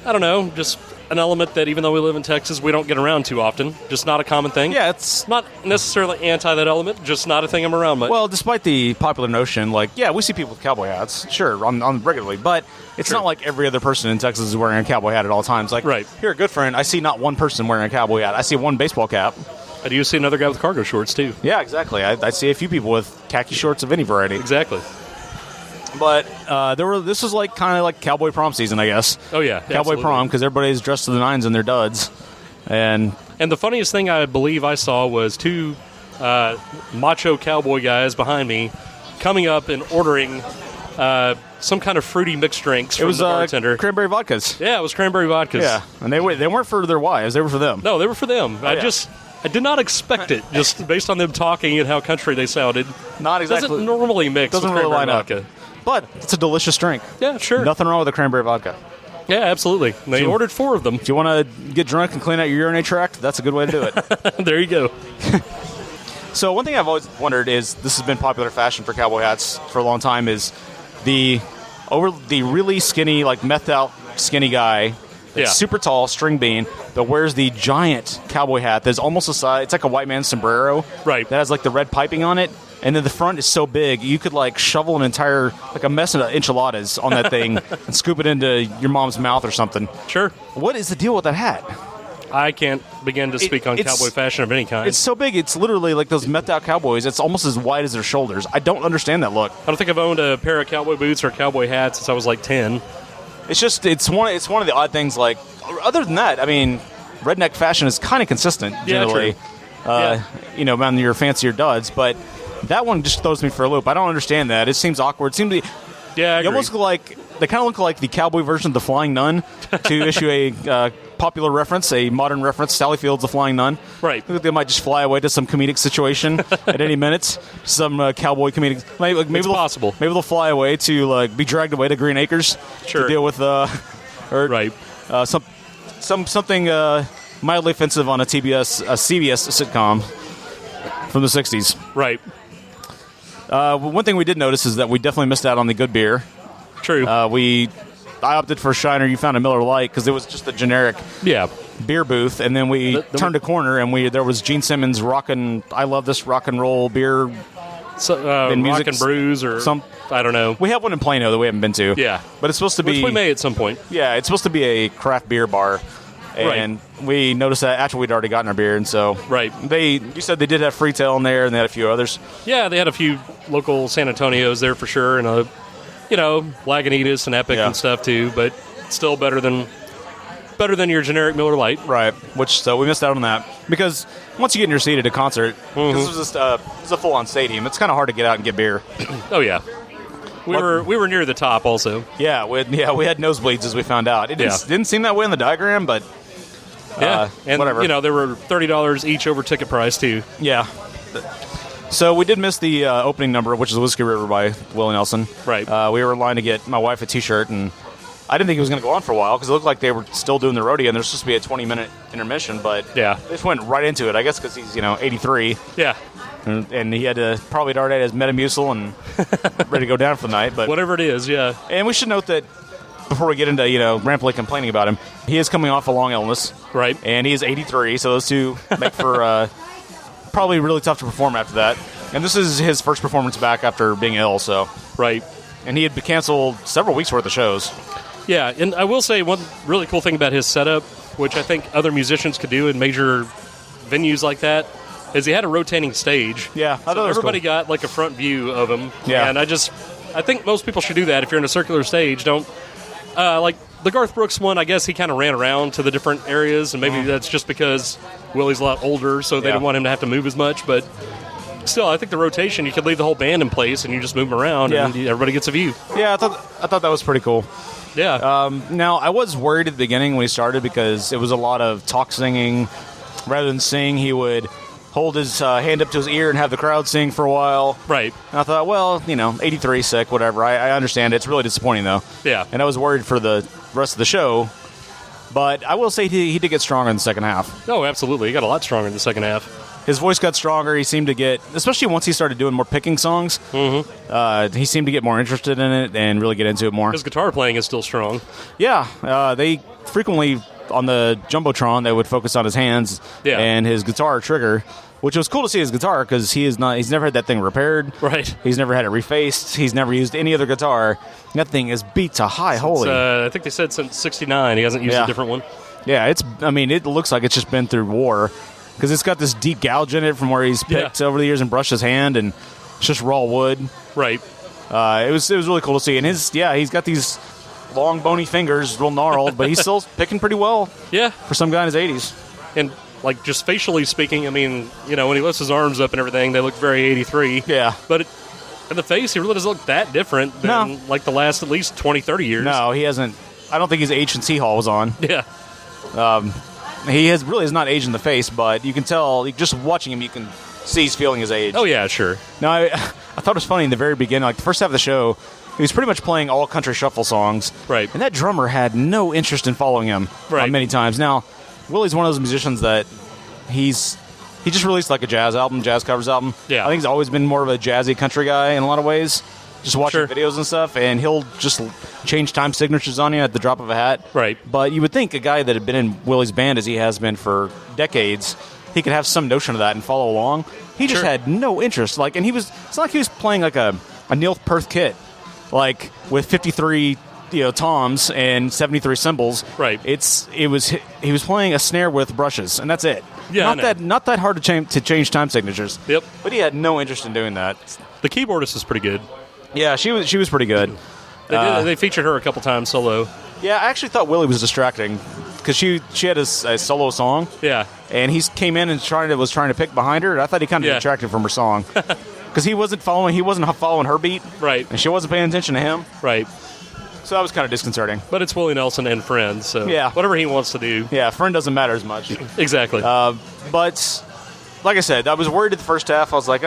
I don't know, just an element that even though we live in Texas, we don't get around too often. Just not a common thing. Yeah, it's not necessarily anti that element, just not a thing I'm around much. Well, despite the popular notion, like, yeah, we see people with cowboy hats, sure, on regularly, but it's not like every other person in Texas is wearing a cowboy hat at all times. Like, here at Good Friend, I see not one person wearing a cowboy hat. I see one baseball cap. I do see another guy with cargo shorts, too. Yeah, exactly. I see a few people with khaki shorts of any variety. Exactly. But this was like kind of like cowboy prom season, I guess. Oh, yeah. Cowboy absolutely. prom, because everybody's dressed to the nines in their duds. And the funniest thing I believe I saw was two macho cowboy guys behind me coming up and ordering some kind of fruity mixed drinks from the bartender. Cranberry vodkas. Yeah, it was cranberry vodkas. Yeah, and they weren't for their wives; they were for them. No, they were for them. I did not expect it, just based on them talking and how country they sounded. Not exactly. Doesn't normally mix. Doesn't with really line vodka. up. But it's a delicious drink. Yeah, sure. Nothing wrong with a cranberry vodka. Yeah, absolutely. They ordered 4 of them. If you want to get drunk and clean out your urinary tract, that's a good way to do it. There you go. So one thing I've always wondered is, this has been popular fashion for cowboy hats for a long time, is the really skinny, like methed out skinny guy that's super tall, string bean, that wears the giant cowboy hat that's almost the size, it's like a white man's sombrero. Right. That has like the red piping on it. And then the front is so big, you could like shovel an entire, like a mess of enchiladas on that thing and scoop it into your mom's mouth or something. Sure. What is the deal with that hat? I can't begin to speak on cowboy fashion of any kind. It's so big, it's literally like those methed out cowboys. It's almost as wide as their shoulders. I don't understand that look. I don't think I've owned a pair of cowboy boots or cowboy hats since I was like 10. It's one of the odd things. Like, other than that, I mean, redneck fashion is kind of consistent generally. Around your fancier duds, but that one just throws me for a loop. I don't understand that. It seems awkward. It seems to be. Yeah, I agree. Almost they kind of look like the cowboy version of the Flying Nun. To issue a popular reference, a modern reference, Sally Field's The Flying Nun. Right. They might just fly away to some comedic situation at any minute. Some cowboy comedic. Maybe it's possible. Maybe they'll fly away to be dragged away to Green Acres to deal with something mildly offensive on a CBS sitcom from the 60s. Right. One thing we did notice is that we definitely missed out on the good beer. True. I opted for Shiner. You found a Miller Lite because it was just a generic beer booth, and then we turned a corner and there was Gene Simmons rocking. I love this rock and roll beer. Rock and Brews or I don't know. We have one in Plano that we haven't been to. Yeah, but it's supposed to be. Which we may at some point. Yeah, it's supposed to be a craft beer bar. And we noticed that after we'd already gotten our beer, and so you said they did have Freetail in there, and they had a few others. Yeah, they had a few local San Antonios there for sure, and Lagunitas and Epic and stuff too. But still better than your generic Miller Lite, right? So we missed out on that because once you get in your seat at a concert, this was just it's a full-on stadium. It's kind of hard to get out and get beer. Oh yeah. We were near the top also. Yeah, we had nosebleeds as we found out. It didn't seem that way in the diagram, but and whatever. There were $30 each over ticket price too. Yeah. So we did miss the opening number, which is Whiskey River by Willie Nelson. Right. We were in line to get my wife a T-shirt, and I didn't think it was going to go on for a while because it looked like they were still doing the rodeo, and there's supposed to be a 20-minute intermission, but they just went right into it. I guess because he's 83. Yeah. And he had to probably already had his Metamucil and ready to go down for the night. But whatever it is, yeah. And we should note that before we get into rampantly complaining about him, he is coming off a long illness, right? And he is 83, so those two make for probably really tough to perform after that. And this is his first performance back after being ill, so right. And he had canceled several weeks worth of shows. Yeah, and I will say one really cool thing about his setup, which I think other musicians could do in major venues like that, is he had a rotating stage. Yeah, I so everybody cool. got like a front view of him. Yeah, and I think most people should do that if you're in a circular stage. Don't like the Garth Brooks one. I guess he kind of ran around to the different areas, and maybe that's just because Willie's a lot older, so they didn't want him to have to move as much. But still, I think the rotation, you could leave the whole band in place and you just move them around, and everybody gets a view. Yeah, I thought that was pretty cool. Yeah. Now, I was worried at the beginning when he started because it was a lot of talk singing. Rather than sing, he would hold his hand up to his ear and have the crowd sing for a while. Right. And I thought, well, 83, sick, whatever. I understand it. It's really disappointing, though. Yeah. And I was worried for the rest of the show. But I will say he did get stronger in the second half. Oh, absolutely. He got a lot stronger in the second half. his voice got stronger. He seemed to get, especially once he started doing more picking songs, he seemed to get more interested in it and really get into it more. His guitar playing is still strong. Yeah, they frequently, on the Jumbotron, they would focus on his hands and his guitar trigger, which was cool to see his guitar because he's never had that thing repaired. Right. He's never had it refaced. He's never used any other guitar. That thing is beat to high holy. I think they said since '69 he hasn't used a different one. Yeah, it looks like it's just been through war because it's got this deep gouge in it from where he's picked over the years and brushed his hand, and it's just raw wood. Right. It was really cool to see. And he's got these long bony fingers, real gnarled, but he's still picking pretty well. Yeah. For some guy in his 80s. And like just facially speaking, I mean, when he lifts his arms up and everything, they look very 83. Yeah. But in the face, he really doesn't look that different than like the last at least 20, 30 years. No, he hasn't. I don't think he's aged since Hall was on. Yeah. He has not aged in the face, but you can tell, just watching him, you can see he's feeling his age. Oh, yeah, sure. No, I thought it was funny in the very beginning, like the first half of the show, he was pretty much playing all country shuffle songs. Right. And that drummer had no interest in following him many times. Now, Willie's one of those musicians that he just released like a jazz covers album. Yeah. I think he's always been more of a jazzy country guy in a lot of ways. Just watching videos and stuff, and he'll just change time signatures on you at the drop of a hat. Right. But you would think a guy that had been in Willie's band as he has been for decades, he could have some notion of that and follow along. He just had no interest. It's not like he was playing like a Neil Peart kit, like with 53 toms and 73 cymbals. Right. He was playing a snare with brushes, and that's it. Yeah, not that hard to change time signatures. Yep. But he had no interest in doing that. The keyboardist is pretty good. Yeah, she was pretty good. They featured her a couple times solo. Yeah, I actually thought Willie was distracting because she had a solo song. Yeah. And he came in and was trying to pick behind her. And I thought he kind of detracted from her song because he wasn't following her beat. Right. And she wasn't paying attention to him. Right. So that was kind of disconcerting. But it's Willie Nelson and Friends, so whatever he wants to do. Yeah, Friend doesn't matter as much. Exactly. But like I said, I was worried at the first half. I was like,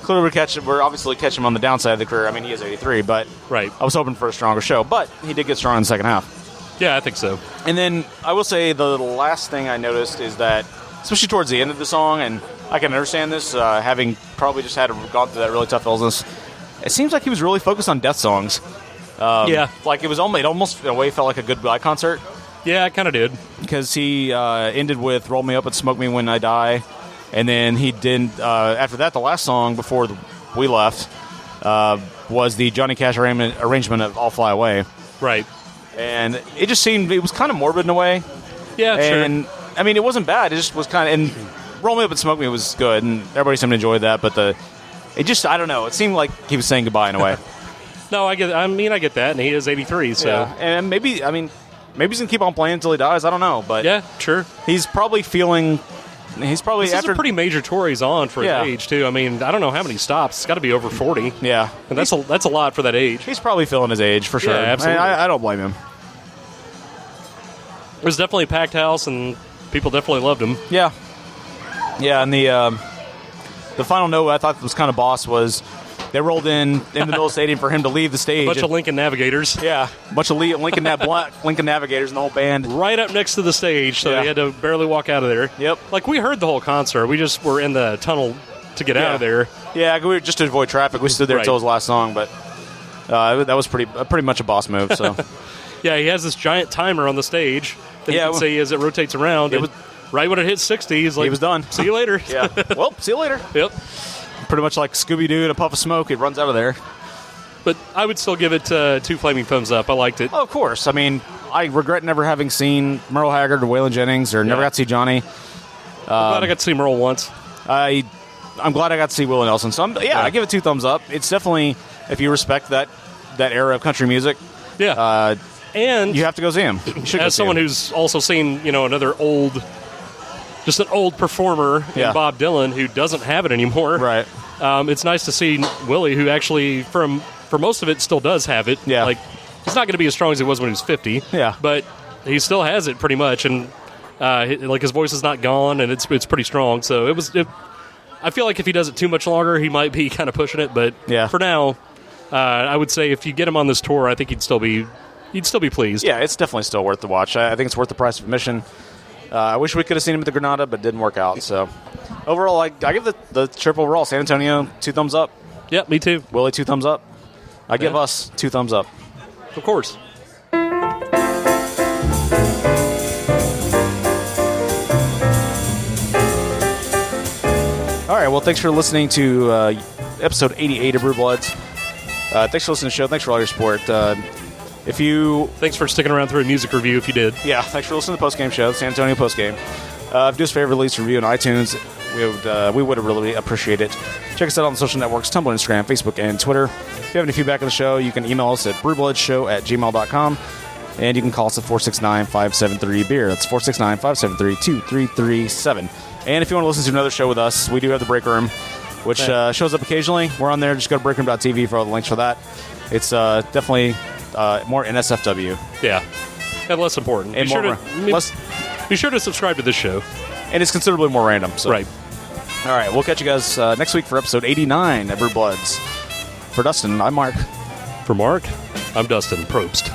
clearly we're obviously catching him on the downside of the career. I mean, he is 83, but I was hoping for a stronger show. But he did get strong in the second half. Yeah, I think so. And then I will say the last thing I noticed is that, especially towards the end of the song, and I can understand this, having probably just gone through that really tough illness, it seems like he was really focused on death songs. Like it almost in a way felt like a goodbye concert. Yeah, it kind of did. Because he ended with Roll Me Up and Smoke Me When I Die. And then he did, after that, the last song before we left was the Johnny Cash arrangement of I'll Fly Away. Right. And it just seemed, it was kind of morbid in a way. Yeah, and, I mean, it wasn't bad. It just was kind of, and Roll Me Up and Smoke Me was good, and everybody seemed to enjoy that, but I don't know, it seemed like he was saying goodbye in a way. No, I get that, and he is 83, so. Yeah. And maybe he's going to keep on playing until he dies, I don't know, but. Yeah, sure. This is a pretty major tour he's on for his age, too. I mean, I don't know how many stops. It's got to be over 40. Yeah. And that's a lot for that age. He's probably feeling his age, for sure. Yeah, absolutely. I don't blame him. It was definitely a packed house, and people definitely loved him. Yeah. Yeah, and the final note I thought was kind of boss was they rolled in the middle of the stadium for him to leave the stage. A bunch of Lincoln Navigators. Yeah, a bunch of Lincoln Navigators and the whole band. Right up next to the stage, so they had to barely walk out of there. Yep. Like, we heard the whole concert. We just were in the tunnel to get out of there. Yeah, we were just to avoid traffic. We stood there until his last song, but that was pretty much a boss move. So. Yeah, he has this giant timer on the stage that you can see as it rotates around. Right when it hits 60, he's like, he was done. See you later. Yeah. Well, see you later. Yep. Pretty much like Scooby-Doo in a puff of smoke. It runs out of there. But I would still give it 2 flaming thumbs up. I liked it. Oh, of course. I mean, I regret never having seen Merle Haggard or Waylon Jennings or never got to see Johnny. I'm glad I got to see Merle once. I'm glad I got to see Willie Nelson. So, I give it 2 thumbs up. It's definitely, if you respect that era of country music, and you have to go see him. As someone who's also seen, another old performer in Bob Dylan who doesn't have it anymore. Right. It's nice to see Willie, who actually, for most of it, still does have it. Yeah. Like, he's not going to be as strong as he was when he was 50. Yeah. But he still has it pretty much, and his voice is not gone, and it's pretty strong. So I feel like if he does it too much longer, he might be kind of pushing it. But for now, I would say if you get him on this tour, I think he'd still be pleased. Yeah, it's definitely still worth the watch. I think it's worth the price of admission. I wish we could have seen him at the Granada, but it didn't work out. So overall, I give the trip overall, San Antonio, 2 thumbs up. Yep, me too. Willie, 2 thumbs up. I give us 2 thumbs up. Of course. All right, well, thanks for listening to episode 88 of Brew Bloods. Thanks for listening to the show. Thanks for all your support. Thanks for sticking around through a music review if you did. Yeah, thanks for listening to the postgame show, the San Antonio postgame. If you do us a favor, release a review on iTunes. We would really appreciate it. Check us out on the social networks, Tumblr, Instagram, Facebook, and Twitter. If you have any feedback on the show, you can email us at brewbloodshow@gmail.com, and you can call us at 469-573-BEER. That's 469-573-2337. And if you want to listen to another show with us, we do have the Break Room, which shows up occasionally. We're on there. Just go to breakroom.tv for all the links for that. It's definitely more NSFW. Yeah. And less important. And be sure to subscribe to this show. And it's considerably more random. So. Right. All right. We'll catch you guys next week for episode 89 of Brew Bloods. For Dustin, I'm Mark. For Mark, I'm Dustin. Probst.